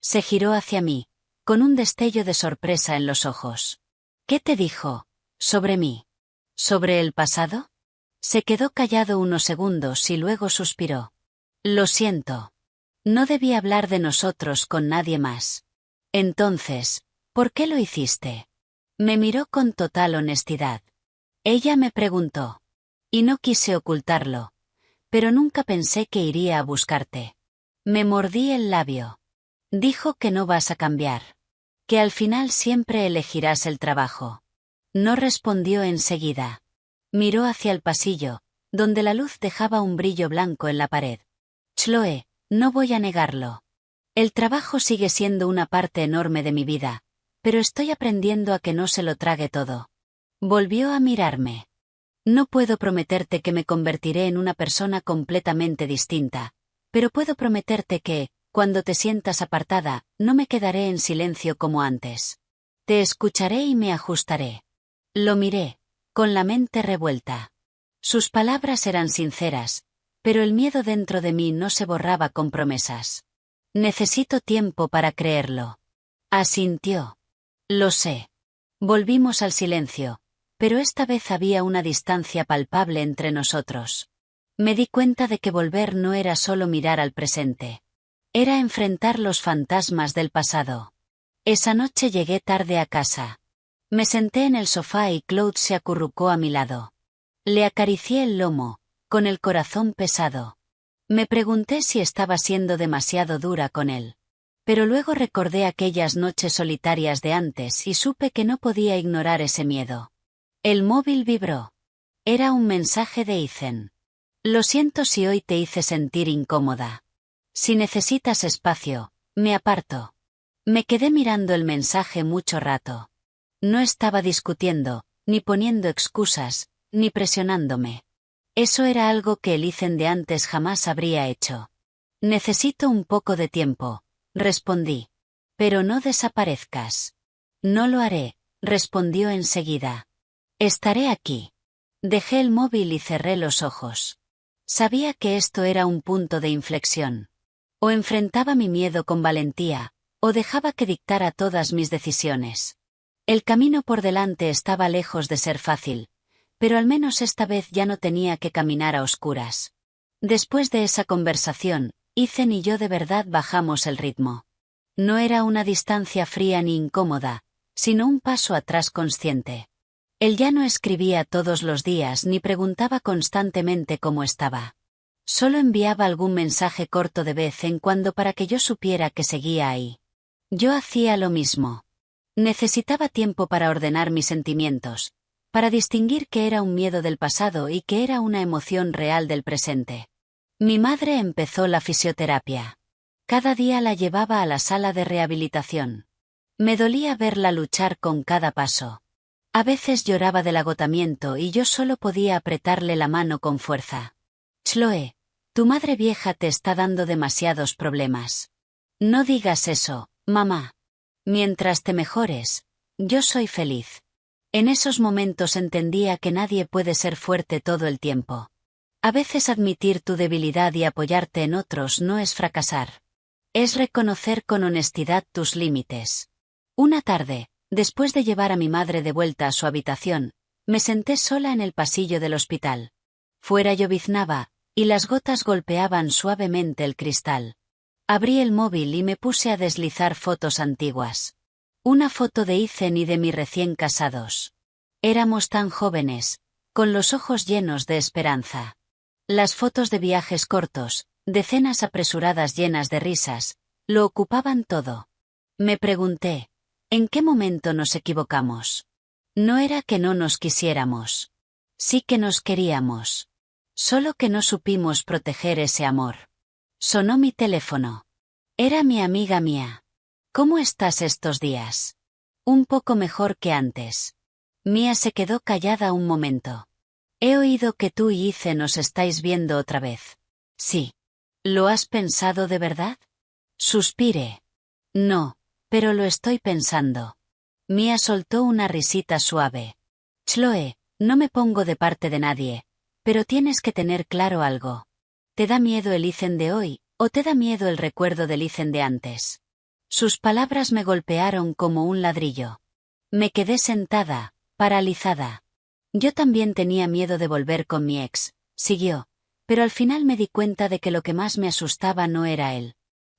Se giró hacia mí, con un destello de sorpresa en los ojos. ¿Qué te dijo? ¿Sobre mí? ¿Sobre el pasado? Se quedó callado unos segundos y luego suspiró. Lo siento. No debí hablar de nosotros con nadie más. Entonces, ¿por qué lo hiciste? Me miró con total honestidad. Ella me preguntó. Y no quise ocultarlo. Pero nunca pensé que iría a buscarte. Me mordí el labio. Dijo que no vas a cambiar. Que al final siempre elegirás el trabajo. No respondió enseguida. Miró hacia el pasillo, donde la luz dejaba un brillo blanco en la pared. Chloe, no voy a negarlo. El trabajo sigue siendo una parte enorme de mi vida, pero estoy aprendiendo a que no se lo trague todo. Volvió a mirarme. No puedo prometerte que me convertiré en una persona completamente distinta, pero puedo prometerte que, cuando te sientas apartada, no me quedaré en silencio como antes. Te escucharé y me ajustaré. Lo miré, con la mente revuelta. Sus palabras eran sinceras, pero el miedo dentro de mí no se borraba con promesas. Necesito tiempo para creerlo. Asintió. Lo sé. Volvimos al silencio, pero esta vez había una distancia palpable entre nosotros. Me di cuenta de que volver no era solo mirar al presente. Era enfrentar los fantasmas del pasado. Esa noche llegué tarde a casa. Me senté en el sofá y Claude se acurrucó a mi lado. Le acaricié el lomo, con el corazón pesado. Me pregunté si estaba siendo demasiado dura con él. Pero luego recordé aquellas noches solitarias de antes y supe que no podía ignorar ese miedo. El móvil vibró. Era un mensaje de Ethan. Lo siento si hoy te hice sentir incómoda. Si necesitas espacio, me aparto. Me quedé mirando el mensaje mucho rato. No estaba discutiendo, ni poniendo excusas, ni presionándome. Eso era algo que el Ethan de antes jamás habría hecho. Necesito un poco de tiempo, respondí. Pero no desaparezcas. No lo haré, respondió enseguida. Estaré aquí. Dejé el móvil y cerré los ojos. Sabía que esto era un punto de inflexión. O enfrentaba mi miedo con valentía, o dejaba que dictara todas mis decisiones. El camino por delante estaba lejos de ser fácil, pero al menos esta vez ya no tenía que caminar a oscuras. Después de esa conversación, Ethan y yo de verdad bajamos el ritmo. No era una distancia fría ni incómoda, sino un paso atrás consciente. Él ya no escribía todos los días ni preguntaba constantemente cómo estaba. Solo enviaba algún mensaje corto de vez en cuando para que yo supiera que seguía ahí. Yo hacía lo mismo. Necesitaba tiempo para ordenar mis sentimientos, para distinguir qué era un miedo del pasado y qué era una emoción real del presente. Mi madre empezó la fisioterapia. Cada día la llevaba a la sala de rehabilitación. Me dolía verla luchar con cada paso. A veces lloraba del agotamiento y yo solo podía apretarle la mano con fuerza. Chloe, tu madre vieja te está dando demasiados problemas. No digas eso, mamá. Mientras te mejores, yo soy feliz. En esos momentos entendía que nadie puede ser fuerte todo el tiempo. A veces admitir tu debilidad y apoyarte en otros no es fracasar. Es reconocer con honestidad tus límites. Una tarde, después de llevar a mi madre de vuelta a su habitación, me senté sola en el pasillo del hospital. Fuera lloviznaba, y las gotas golpeaban suavemente el cristal. Abrí el móvil y me puse a deslizar fotos antiguas. Una foto de Ethan y de mí recién casados. Éramos tan jóvenes, con los ojos llenos de esperanza. Las fotos de viajes cortos, de cenas apresuradas llenas de risas, lo ocupaban todo. Me pregunté, ¿en qué momento nos equivocamos? No era que no nos quisiéramos. Sí que nos queríamos. Solo que no supimos proteger ese amor. Sonó mi teléfono. Era mi amiga Mia. ¿Cómo estás estos días? Un poco mejor que antes. Mia se quedó callada un momento. He oído que tú y Ethan os estáis viendo otra vez. Sí. ¿Lo has pensado de verdad? Suspiré. No, pero lo estoy pensando. Mia soltó una risita suave. Chloe, no me pongo de parte de nadie, pero tienes que tener claro algo. ¿Te da miedo el Ethan de hoy, o te da miedo el recuerdo del Ethan de antes? Sus palabras me golpearon como un ladrillo. Me quedé sentada, paralizada. Yo también tenía miedo de volver con mi ex, siguió, pero al final me di cuenta de que lo que más me asustaba no era él.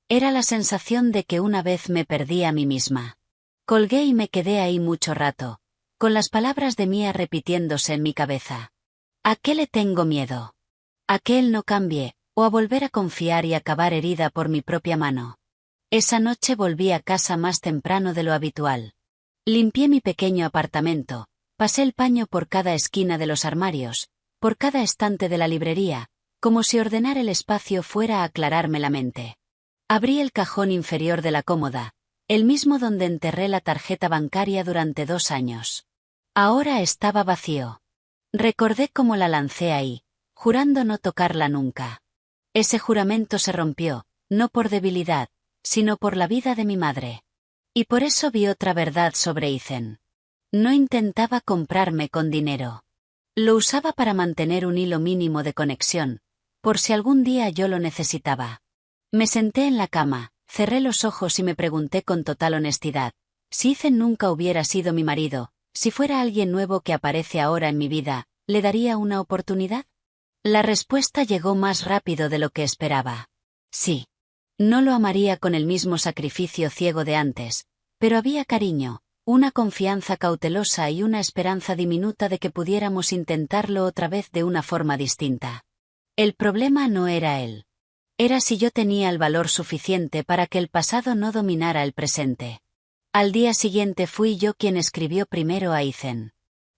Era la sensación de que una vez me perdí a mí misma. Colgué y me quedé ahí mucho rato, con las palabras de Mia repitiéndose en mi cabeza. ¿A qué le tengo miedo? ¿A que él no cambie, o a volver a confiar y acabar herida por mi propia mano? Esa noche volví a casa más temprano de lo habitual. Limpié mi pequeño apartamento, pasé el paño por cada esquina de los armarios, por cada estante de la librería, como si ordenar el espacio fuera a aclararme la mente. Abrí el cajón inferior de la cómoda, el mismo donde enterré la tarjeta bancaria durante 2 años. Ahora estaba vacío. Recordé cómo la lancé ahí, jurando no tocarla nunca. Ese juramento se rompió, no por debilidad, sino por la vida de mi madre. Y por eso vi otra verdad sobre Ethan. No intentaba comprarme con dinero. Lo usaba para mantener un hilo mínimo de conexión, por si algún día yo lo necesitaba. Me senté en la cama, cerré los ojos y me pregunté con total honestidad, si Ethan nunca hubiera sido mi marido, si fuera alguien nuevo que aparece ahora en mi vida, ¿le daría una oportunidad? La respuesta llegó más rápido de lo que esperaba. Sí. No lo amaría con el mismo sacrificio ciego de antes, pero había cariño, una confianza cautelosa y una esperanza diminuta de que pudiéramos intentarlo otra vez de una forma distinta. El problema no era él. Era si yo tenía el valor suficiente para que el pasado no dominara el presente. Al día siguiente fui yo quien escribió primero a Ethan.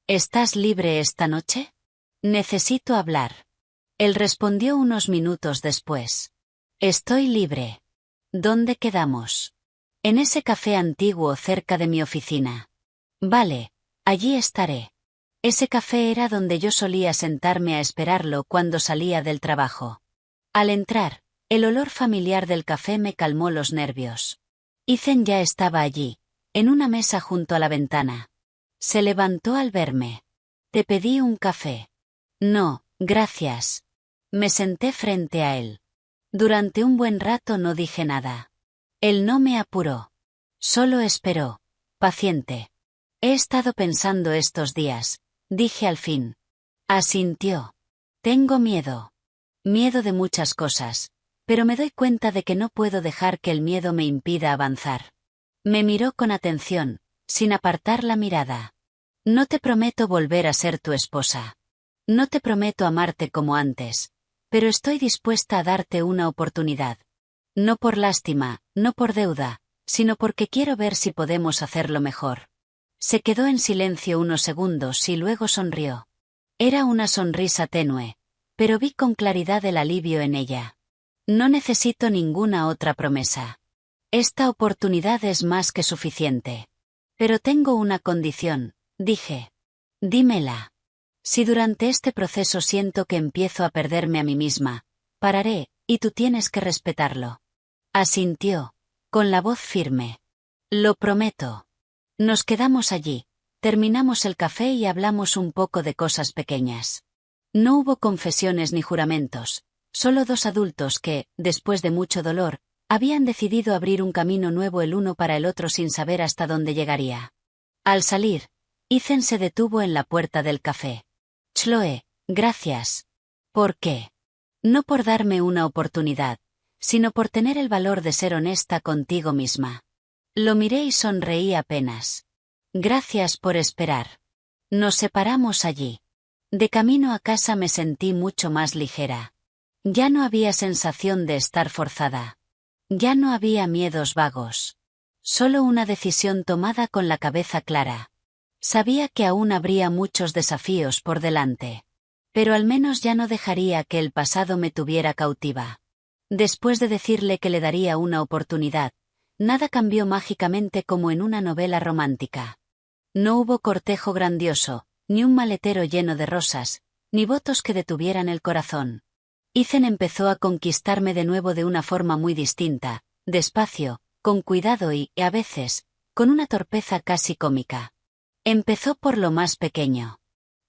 ¿Estás libre esta noche? Necesito hablar. Él respondió unos minutos después. Estoy libre. ¿Dónde quedamos? En ese café antiguo cerca de mi oficina. Vale, allí estaré. Ese café era donde yo solía sentarme a esperarlo cuando salía del trabajo. Al entrar, el olor familiar del café me calmó los nervios. Ethan ya estaba allí, en una mesa junto a la ventana. Se levantó al verme. ¿Te pedí un café? No, gracias. Me senté frente a él. Durante un buen rato no dije nada. Él no me apuró. Solo esperó, paciente. He estado pensando estos días, dije al fin. Asintió. Tengo miedo. Miedo de muchas cosas, pero me doy cuenta de que no puedo dejar que el miedo me impida avanzar. Me miró con atención, sin apartar la mirada. No te prometo volver a ser tu esposa. No te prometo amarte como antes, pero estoy dispuesta a darte una oportunidad. No por lástima, no por deuda, sino porque quiero ver si podemos hacerlo mejor. Se quedó en silencio unos segundos y luego sonrió. Era una sonrisa tenue, pero vi con claridad el alivio en ella. No necesito ninguna otra promesa. Esta oportunidad es más que suficiente. Pero tengo una condición, dije. Dímela. Si durante este proceso siento que empiezo a perderme a mí misma, pararé, y tú tienes que respetarlo. Asintió, con la voz firme. Lo prometo. Nos quedamos allí, terminamos el café y hablamos un poco de cosas pequeñas. No hubo confesiones ni juramentos, solo dos adultos que, después de mucho dolor, habían decidido abrir un camino nuevo el uno para el otro sin saber hasta dónde llegaría. Al salir, Ethan se detuvo en la puerta del café. Chloe, gracias. ¿Por qué? No por darme una oportunidad, sino por tener el valor de ser honesta contigo misma. Lo miré y sonreí apenas. Gracias por esperar. Nos separamos allí. De camino a casa me sentí mucho más ligera. Ya no había sensación de estar forzada. Ya no había miedos vagos. Solo una decisión tomada con la cabeza clara. Sabía que aún habría muchos desafíos por delante. Pero al menos ya no dejaría que el pasado me tuviera cautiva. Después de decirle que le daría una oportunidad, nada cambió mágicamente como en una novela romántica. No hubo cortejo grandioso, ni un maletero lleno de rosas, ni votos que detuvieran el corazón. Ethan empezó a conquistarme de nuevo de una forma muy distinta, despacio, con cuidado y, a veces, con una torpeza casi cómica. Empezó por lo más pequeño.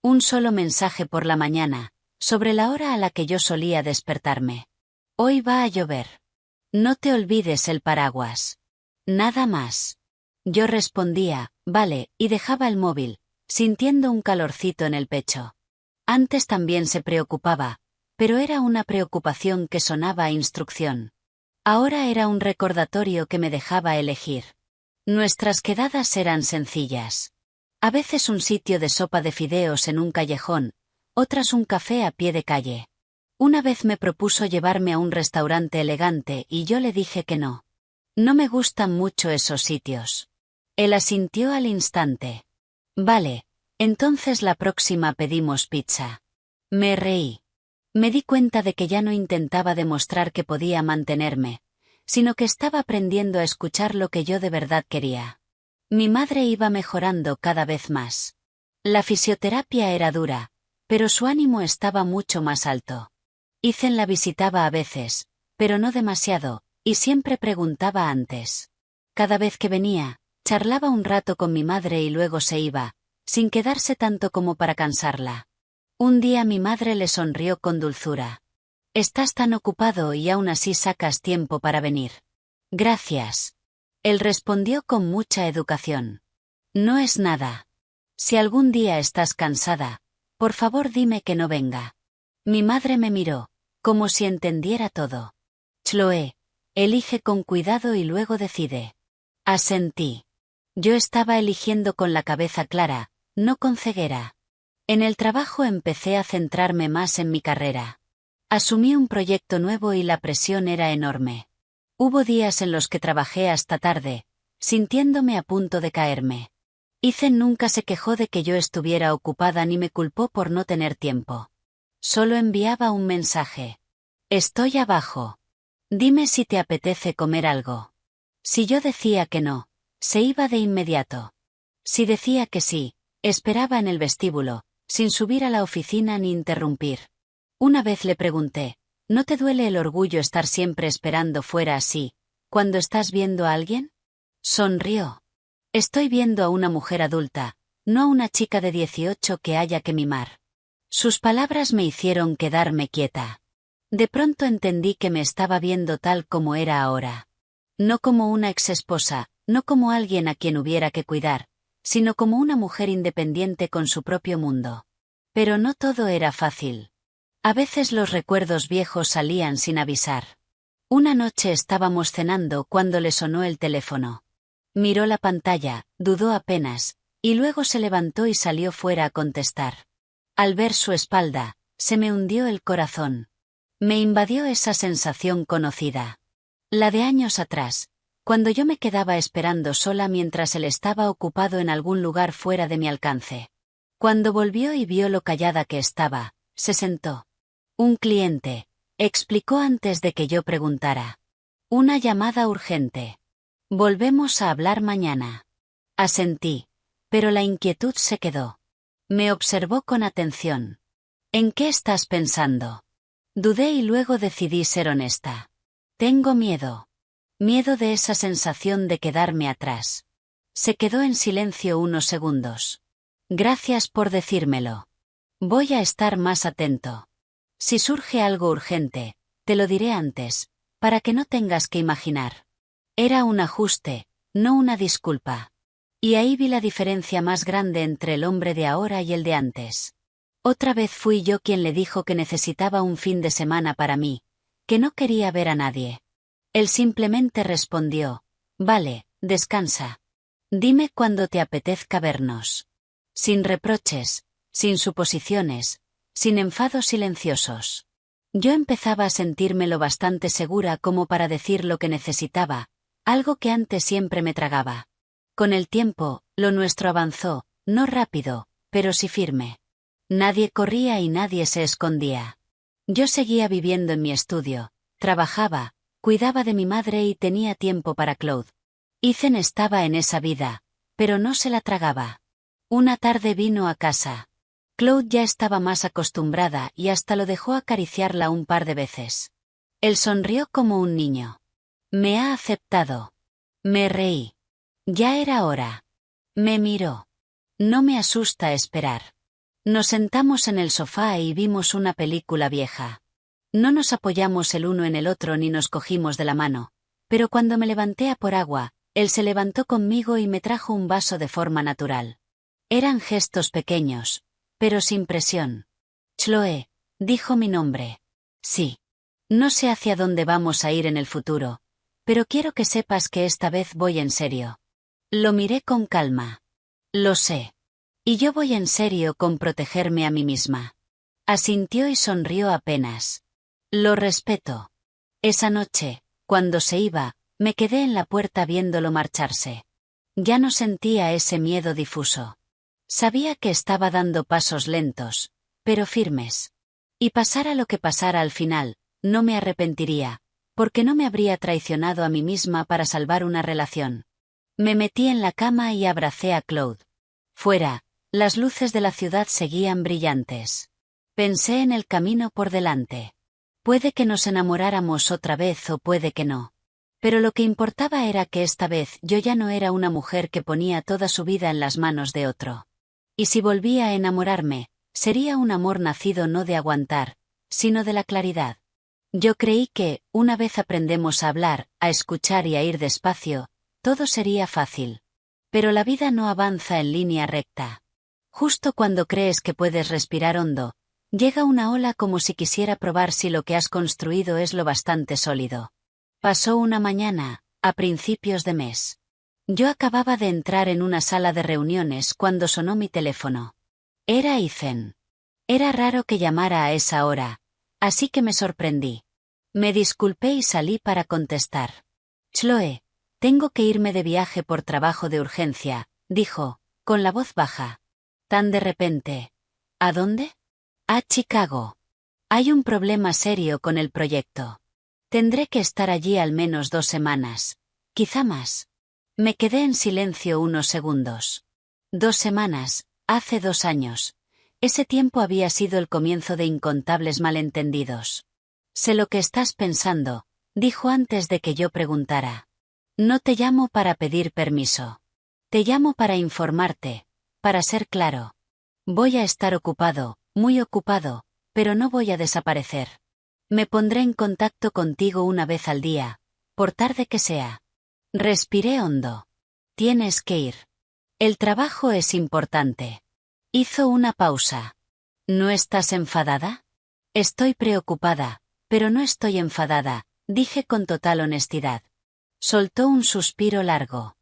Un solo mensaje por la mañana, sobre la hora a la que yo solía despertarme. Hoy va a llover. No te olvides el paraguas. Nada más. Yo respondía, vale, y dejaba el móvil, sintiendo un calorcito en el pecho. Antes también se preocupaba, pero era una preocupación que sonaba a instrucción. Ahora era un recordatorio que me dejaba elegir. Nuestras quedadas eran sencillas. A veces un sitio de sopa de fideos en un callejón, otras un café a pie de calle. Una vez me propuso llevarme a un restaurante elegante y yo le dije que no. No me gustan mucho esos sitios. Él asintió al instante. Vale, entonces la próxima pedimos pizza. Me reí. Me di cuenta de que ya no intentaba demostrar que podía mantenerme, sino que estaba aprendiendo a escuchar lo que yo de verdad quería. Mi madre iba mejorando cada vez más. La fisioterapia era dura, pero su ánimo estaba mucho más alto. Ethan la visitaba a veces, pero no demasiado, y siempre preguntaba antes. Cada vez que venía, charlaba un rato con mi madre y luego se iba, sin quedarse tanto como para cansarla. Un día mi madre le sonrió con dulzura. Estás tan ocupado y aún así sacas tiempo para venir. Gracias. Él respondió con mucha educación. No es nada. Si algún día estás cansada, por favor dime que no venga. Mi madre me miró, como si entendiera todo. Chloe, elige con cuidado y luego decide. Asentí. Yo estaba eligiendo con la cabeza clara, no con ceguera. En el trabajo empecé a centrarme más en mi carrera. Asumí un proyecto nuevo y la presión era enorme. Hubo días en los que trabajé hasta tarde, sintiéndome a punto de caerme. Ethan nunca se quejó de que yo estuviera ocupada ni me culpó por no tener tiempo. Solo enviaba un mensaje. Estoy abajo. Dime si te apetece comer algo. Si yo decía que no, se iba de inmediato. Si decía que sí, esperaba en el vestíbulo, sin subir a la oficina ni interrumpir. Una vez le pregunté, ¿no te duele el orgullo estar siempre esperando fuera así, cuando estás viendo a alguien? Sonrió. Estoy viendo a una mujer adulta, no a una chica de 18 que haya que mimar. Sus palabras me hicieron quedarme quieta. De pronto entendí que me estaba viendo tal como era ahora. No como una exesposa, no como alguien a quien hubiera que cuidar, sino como una mujer independiente con su propio mundo. Pero no todo era fácil. A veces los recuerdos viejos salían sin avisar. Una noche estábamos cenando cuando le sonó el teléfono. Miró la pantalla, dudó apenas, y luego se levantó y salió fuera a contestar. Al ver su espalda, se me hundió el corazón. Me invadió esa sensación conocida. La de años atrás, cuando yo me quedaba esperando sola mientras él estaba ocupado en algún lugar fuera de mi alcance. Cuando volvió y vio lo callada que estaba, se sentó. Un cliente, explicó antes de que yo preguntara. Una llamada urgente. Volvemos a hablar mañana. Asentí, pero la inquietud se quedó. Me observó con atención. ¿En qué estás pensando? Dudé y luego decidí ser honesta. Tengo miedo. Miedo de esa sensación de quedarme atrás. Se quedó en silencio unos segundos. Gracias por decírmelo. Voy a estar más atento. Si surge algo urgente, te lo diré antes, para que no tengas que imaginar. Era un ajuste, no una disculpa. Y ahí vi la diferencia más grande entre el hombre de ahora y el de antes. Otra vez fui yo quien le dijo que necesitaba un fin de semana para mí, que no quería ver a nadie. Él simplemente respondió, vale, descansa. Dime cuando te apetezca vernos. Sin reproches, sin suposiciones, sin enfados silenciosos. Yo empezaba a sentirme lo bastante segura como para decir lo que necesitaba, algo que antes siempre me tragaba. Con el tiempo, lo nuestro avanzó, no rápido, pero sí firme. Nadie corría y nadie se escondía. Yo seguía viviendo en mi estudio, trabajaba, cuidaba de mi madre y tenía tiempo para Claude. Ethan estaba en esa vida, pero no se la tragaba. Una tarde vino a casa. Claude ya estaba más acostumbrada y hasta lo dejó acariciarla un par de veces. Él sonrió como un niño. Me ha aceptado. Me reí. Ya era hora. Me miró. No me asusta esperar. Nos sentamos en el sofá y vimos una película vieja. No nos apoyamos el uno en el otro ni nos cogimos de la mano, pero cuando me levanté a por agua, él se levantó conmigo y me trajo un vaso de forma natural. Eran gestos pequeños, pero sin presión. Chloe, dijo mi nombre. Sí. No sé hacia dónde vamos a ir en el futuro, pero quiero que sepas que esta vez voy en serio. Lo miré con calma. Lo sé. Y yo voy en serio con protegerme a mí misma. Asintió y sonrió apenas. Lo respeto. Esa noche, cuando se iba, me quedé en la puerta viéndolo marcharse. Ya no sentía ese miedo difuso. Sabía que estaba dando pasos lentos, pero firmes. Y pasara lo que pasara al final, no me arrepentiría, porque no me habría traicionado a mí misma para salvar una relación. Me metí en la cama y abracé a Claude. Fuera, las luces de la ciudad seguían brillantes. Pensé en el camino por delante. Puede que nos enamoráramos otra vez o puede que no. Pero lo que importaba era que esta vez yo ya no era una mujer que ponía toda su vida en las manos de otro. Y si volvía a enamorarme, sería un amor nacido no de aguantar, sino de la claridad. Yo creí que, una vez aprendemos a hablar, a escuchar y a ir despacio, todo sería fácil. Pero la vida no avanza en línea recta. Justo cuando crees que puedes respirar hondo, llega una ola como si quisiera probar si lo que has construido es lo bastante sólido. Pasó una mañana, a principios de mes. Yo acababa de entrar en una sala de reuniones cuando sonó mi teléfono. Era Ethan. Era raro que llamara a esa hora, así que me sorprendí. Me disculpé y salí para contestar. Chloe, tengo que irme de viaje por trabajo de urgencia, dijo, con la voz baja. Tan de repente. ¿A dónde? A Chicago. Hay un problema serio con el proyecto. Tendré que estar allí al menos 2 semanas, quizá más. Me quedé en silencio unos segundos. 2 semanas, hace 2 años. Ese tiempo había sido el comienzo de incontables malentendidos. Sé lo que estás pensando, dijo antes de que yo preguntara. No te llamo para pedir permiso. Te llamo para informarte, para ser claro. Voy a estar ocupado, muy ocupado, pero no voy a desaparecer. Me pondré en contacto contigo una vez al día, por tarde que sea. Respiré hondo. Tienes que ir. El trabajo es importante. Hizo una pausa. ¿No estás enfadada? Estoy preocupada, pero no estoy enfadada, dije con total honestidad. Soltó un suspiro largo.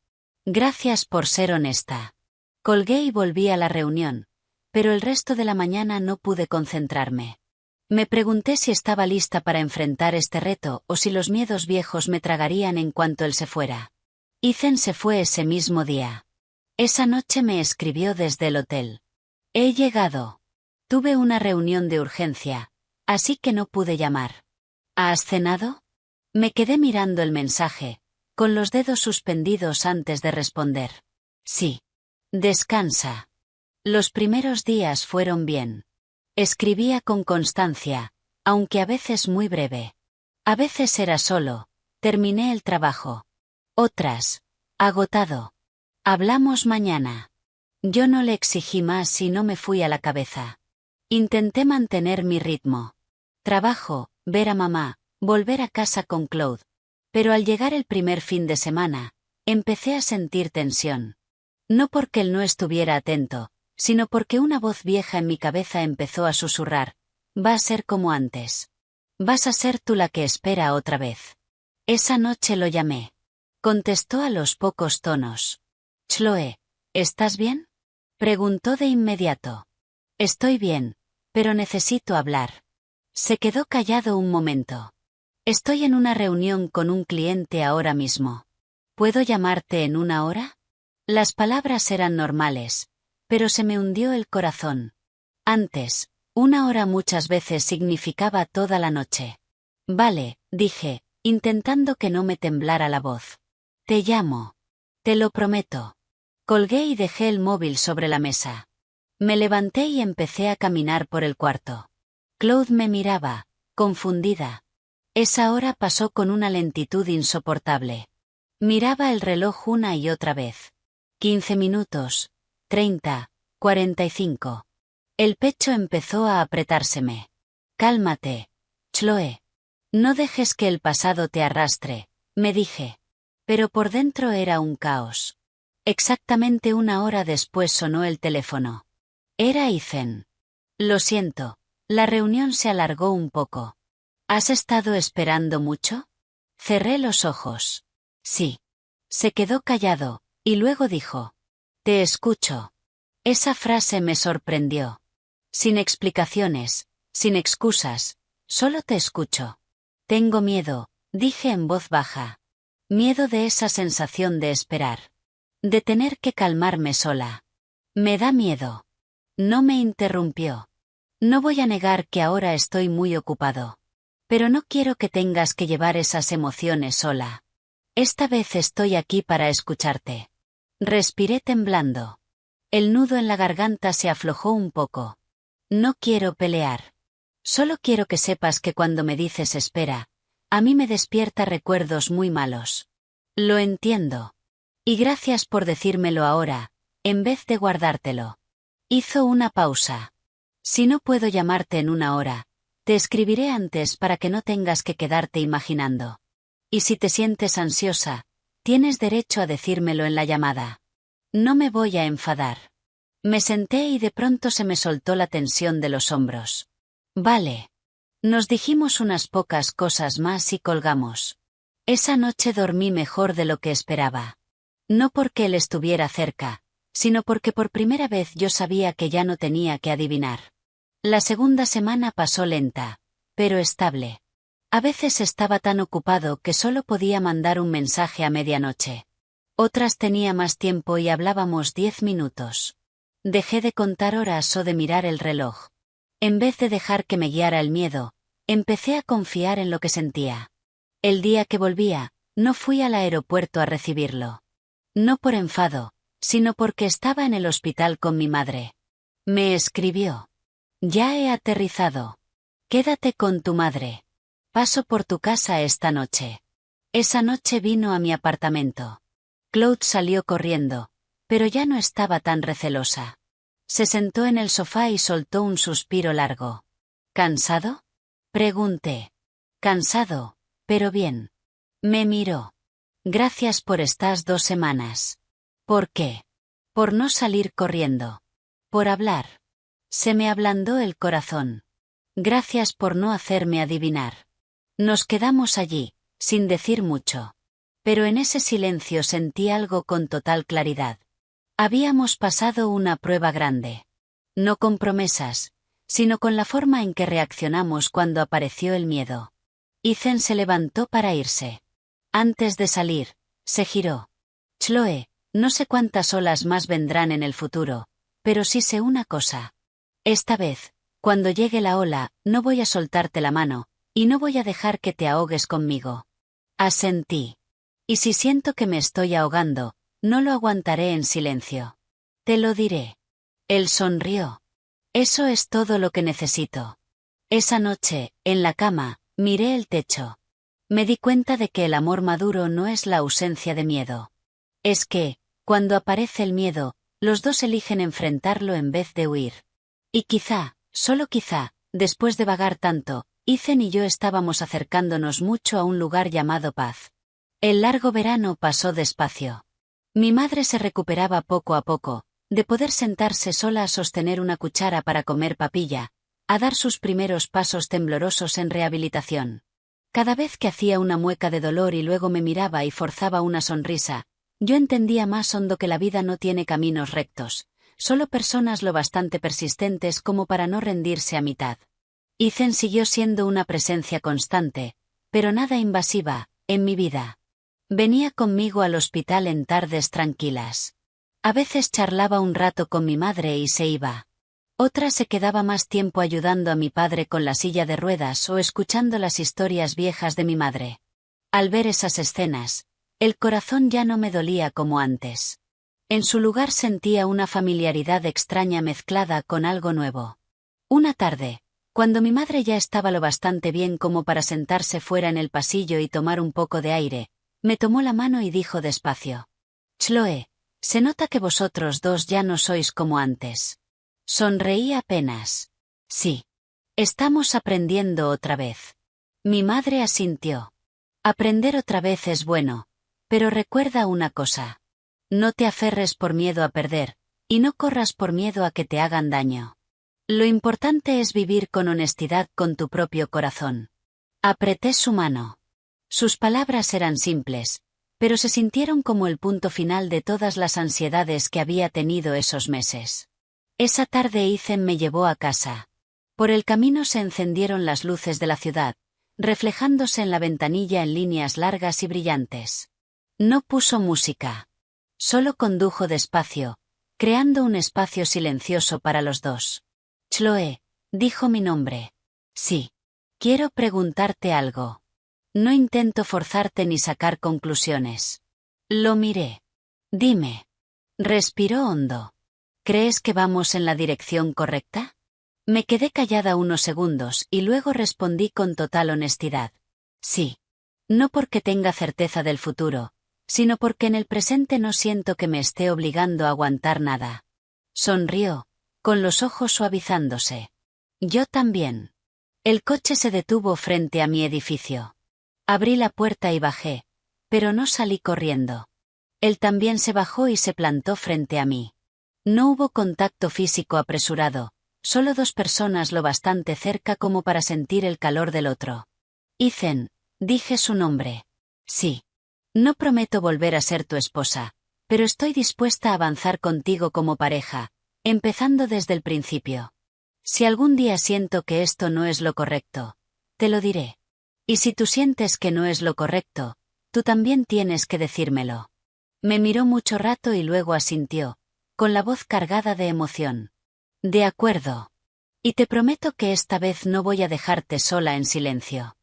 Gracias por ser honesta. Colgué y volví a la reunión, pero el resto de la mañana no pude concentrarme. Me pregunté si estaba lista para enfrentar este reto o si los miedos viejos me tragarían en cuanto él se fuera. Ethan se fue ese mismo día. Esa noche me escribió desde el hotel. He llegado. Tuve una reunión de urgencia, así que no pude llamar. ¿Has cenado? Me quedé mirando el mensaje, con los dedos suspendidos antes de responder. Sí. Descansa. Los primeros días fueron bien. Escribía con constancia, aunque a veces muy breve. A veces era solo, terminé el trabajo. Otras, agotado. Hablamos mañana. Yo no le exigí más y no me fui a la cabeza. Intenté mantener mi ritmo. Trabajo, ver a mamá, volver a casa con Claude. Pero al llegar el primer fin de semana, empecé a sentir tensión. No porque él no estuviera atento, sino porque una voz vieja en mi cabeza empezó a susurrar. Va a ser como antes. Vas a ser tú la que espera otra vez. Esa noche lo llamé. Contestó a los pocos tonos. Chloe, ¿estás bien? Preguntó de inmediato. Estoy bien, pero necesito hablar. Se quedó callado un momento. Estoy en una reunión con un cliente ahora mismo. ¿Puedo llamarte en una hora? Las palabras eran normales, pero se me hundió el corazón. Antes, una hora muchas veces significaba toda la noche. Vale, dije, intentando que no me temblara la voz. Te llamo. Te lo prometo. Colgué y dejé el móvil sobre la mesa. Me levanté y empecé a caminar por el cuarto. Claude me miraba, confundida. Esa hora pasó con una lentitud insoportable. Miraba el reloj una y otra vez. 15 minutos, 30, 45. El pecho empezó a apretárseme. Cálmate, Chloe. No dejes que el pasado te arrastre, me dije. Pero por dentro era un caos. Exactamente una hora después sonó el teléfono. Era Ethan. Lo siento, la reunión se alargó un poco. ¿Has estado esperando mucho? Cerré los ojos. Sí. Se quedó callado, y luego dijo. Te escucho. Esa frase me sorprendió. Sin explicaciones, sin excusas, solo te escucho. Tengo miedo, dije en voz baja. Miedo de esa sensación de esperar. De tener que calmarme sola. Me da miedo. No me interrumpió. No voy a negar que ahora estoy muy ocupado. Pero no quiero que tengas que llevar esas emociones sola. Esta vez estoy aquí para escucharte. Respiré temblando. El nudo en la garganta se aflojó un poco. No quiero pelear. Solo quiero que sepas que cuando me dices espera, a mí me despierta recuerdos muy malos. Lo entiendo. Y gracias por decírmelo ahora, en vez de guardártelo. Hizo una pausa. Si no puedo llamarte en una hora, te escribiré antes para que no tengas que quedarte imaginando. Y si te sientes ansiosa, tienes derecho a decírmelo en la llamada. No me voy a enfadar. Me senté y de pronto se me soltó la tensión de los hombros. Vale. Nos dijimos unas pocas cosas más y colgamos. Esa noche dormí mejor de lo que esperaba. No porque él estuviera cerca, sino porque por primera vez yo sabía que ya no tenía que adivinar. La segunda semana pasó lenta, pero estable. A veces estaba tan ocupado que solo podía mandar un mensaje a medianoche. Otras tenía más tiempo y hablábamos 10 minutos. Dejé de contar horas o de mirar el reloj. En vez de dejar que me guiara el miedo, empecé a confiar en lo que sentía. El día que volvía, no fui al aeropuerto a recibirlo. No por enfado, sino porque estaba en el hospital con mi madre. Me escribió. Ya he aterrizado. Quédate con tu madre. Paso por tu casa esta noche. Esa noche vino a mi apartamento. Claude salió corriendo, pero ya no estaba tan recelosa. Se sentó en el sofá y soltó un suspiro largo. ¿Cansado? Pregunté. Cansado, pero bien. Me miró. Gracias por estas 2 semanas. ¿Por qué? Por no salir corriendo. Por hablar. Se me ablandó el corazón. Gracias por no hacerme adivinar. Nos quedamos allí, sin decir mucho. Pero en ese silencio sentí algo con total claridad. Habíamos pasado una prueba grande. No con promesas, sino con la forma en que reaccionamos cuando apareció el miedo. Ethan se levantó para irse. Antes de salir, se giró. Chloe, no sé cuántas olas más vendrán en el futuro, pero sí sé una cosa. Esta vez, cuando llegue la ola, no voy a soltarte la mano, y no voy a dejar que te ahogues conmigo. Asentí. Y si siento que me estoy ahogando, no lo aguantaré en silencio. Te lo diré. Él sonrió. Eso es todo lo que necesito. Esa noche, en la cama, miré el techo. Me di cuenta de que el amor maduro no es la ausencia de miedo. Es que, cuando aparece el miedo, los dos eligen enfrentarlo en vez de huir. Y quizá, solo quizá, después de vagar tanto, Ethan y yo estábamos acercándonos mucho a un lugar llamado paz. El largo verano pasó despacio. Mi madre se recuperaba poco a poco, de poder sentarse sola a sostener una cuchara para comer papilla, a dar sus primeros pasos temblorosos en rehabilitación. Cada vez que hacía una mueca de dolor y luego me miraba y forzaba una sonrisa, yo entendía más hondo que la vida no tiene caminos rectos, solo personas lo bastante persistentes como para no rendirse a mitad. Ethan siguió siendo una presencia constante, pero nada invasiva, en mi vida. Venía conmigo al hospital en tardes tranquilas. A veces charlaba un rato con mi madre y se iba. Otra se quedaba más tiempo ayudando a mi padre con la silla de ruedas o escuchando las historias viejas de mi madre. Al ver esas escenas, el corazón ya no me dolía como antes. En su lugar sentía una familiaridad extraña mezclada con algo nuevo. Una tarde, cuando mi madre ya estaba lo bastante bien como para sentarse fuera en el pasillo y tomar un poco de aire, me tomó la mano y dijo despacio: Chloe, se nota que vosotros dos ya no sois como antes. Sonreí apenas. Sí. Estamos aprendiendo otra vez. Mi madre asintió. Aprender otra vez es bueno, pero recuerda una cosa. No te aferres por miedo a perder, y no corras por miedo a que te hagan daño. Lo importante es vivir con honestidad con tu propio corazón. Apreté su mano. Sus palabras eran simples, pero se sintieron como el punto final de todas las ansiedades que había tenido esos meses. Esa tarde Ethan me llevó a casa. Por el camino se encendieron las luces de la ciudad, reflejándose en la ventanilla en líneas largas y brillantes. No puso música. Solo condujo despacio, creando un espacio silencioso para los dos. Chloe, dijo mi nombre. Sí. Quiero preguntarte algo. No intento forzarte ni sacar conclusiones. Lo miré. Dime. Respiró hondo. ¿Crees que vamos en la dirección correcta? Me quedé callada unos segundos y luego respondí con total honestidad. Sí. No porque tenga certeza del futuro, sino porque en el presente no siento que me esté obligando a aguantar nada. Sonrió, con los ojos suavizándose. Yo también. El coche se detuvo frente a mi edificio. Abrí la puerta y bajé, pero no salí corriendo. Él también se bajó y se plantó frente a mí. No hubo contacto físico apresurado, solo dos personas lo bastante cerca como para sentir el calor del otro. Ethan, dije su nombre. Sí. No prometo volver a ser tu esposa, pero estoy dispuesta a avanzar contigo como pareja, empezando desde el principio. Si algún día siento que esto no es lo correcto, te lo diré. Y si tú sientes que no es lo correcto, tú también tienes que decírmelo. Me miró mucho rato y luego asintió, con la voz cargada de emoción. De acuerdo. Y te prometo que esta vez no voy a dejarte sola en silencio.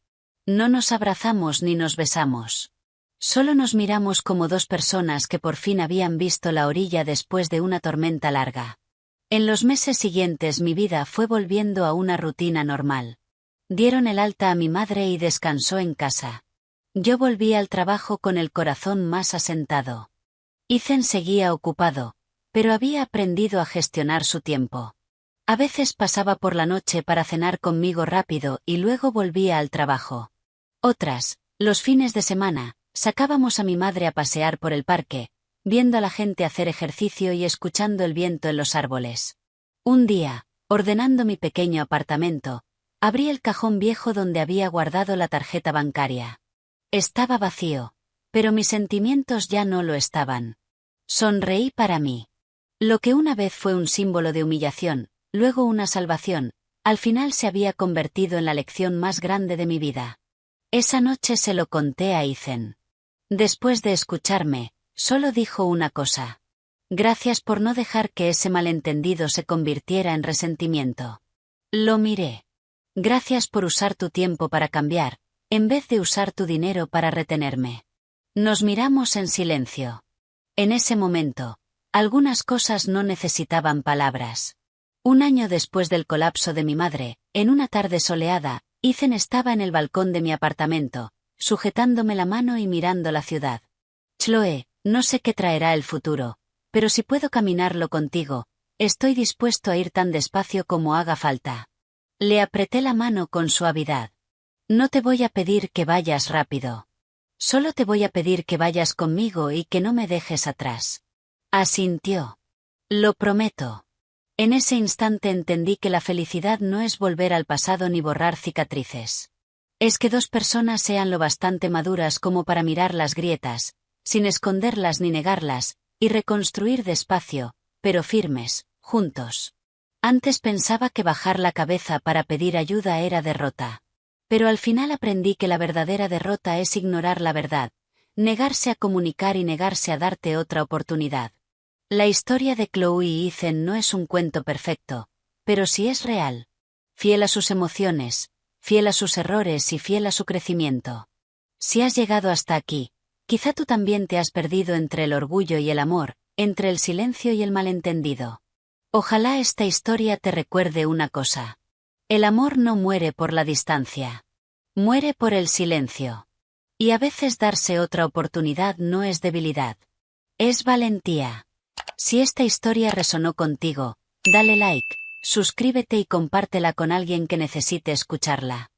No nos abrazamos ni nos besamos. Solo nos miramos como dos personas que por fin habían visto la orilla después de una tormenta larga. En los meses siguientes mi vida fue volviendo a una rutina normal. Dieron el alta a mi madre y descansó en casa. Yo volví al trabajo con el corazón más asentado. Ethan seguía ocupado, pero había aprendido a gestionar su tiempo. A veces pasaba por la noche para cenar conmigo rápido y luego volvía al trabajo. Otras, los fines de semana, sacábamos a mi madre a pasear por el parque, viendo a la gente hacer ejercicio y escuchando el viento en los árboles. Un día, ordenando mi pequeño apartamento, abrí el cajón viejo donde había guardado la tarjeta bancaria. Estaba vacío, pero mis sentimientos ya no lo estaban. Sonreí para mí. Lo que una vez fue un símbolo de humillación, luego una salvación, al final se había convertido en la lección más grande de mi vida. Esa noche se lo conté a Ethan. Después de escucharme, solo dijo una cosa. Gracias por no dejar que ese malentendido se convirtiera en resentimiento. Lo miré. Gracias por usar tu tiempo para cambiar, en vez de usar tu dinero para retenerme. Nos miramos en silencio. En ese momento, algunas cosas no necesitaban palabras. Un año después del colapso de mi madre, en una tarde soleada, Ethan estaba en el balcón de mi apartamento, sujetándome la mano y mirando la ciudad. Chloe, no sé qué traerá el futuro, pero si puedo caminarlo contigo, estoy dispuesto a ir tan despacio como haga falta. Le apreté la mano con suavidad. No te voy a pedir que vayas rápido. Solo te voy a pedir que vayas conmigo y que no me dejes atrás. Asintió. Lo prometo. En ese instante entendí que la felicidad no es volver al pasado ni borrar cicatrices. Es que dos personas sean lo bastante maduras como para mirar las grietas, sin esconderlas ni negarlas, y reconstruir despacio, pero firmes, juntos. Antes pensaba que bajar la cabeza para pedir ayuda era derrota. Pero al final aprendí que la verdadera derrota es ignorar la verdad, negarse a comunicar y negarse a darte otra oportunidad. La historia de Chloe y Ethan no es un cuento perfecto, pero sí es real. Fiel a sus emociones, fiel a sus errores y fiel a su crecimiento. Si has llegado hasta aquí, quizá tú también te has perdido entre el orgullo y el amor, entre el silencio y el malentendido. Ojalá esta historia te recuerde una cosa. El amor no muere por la distancia. Muere por el silencio. Y a veces darse otra oportunidad no es debilidad. Es valentía. Si esta historia resonó contigo, dale like, suscríbete y compártela con alguien que necesite escucharla.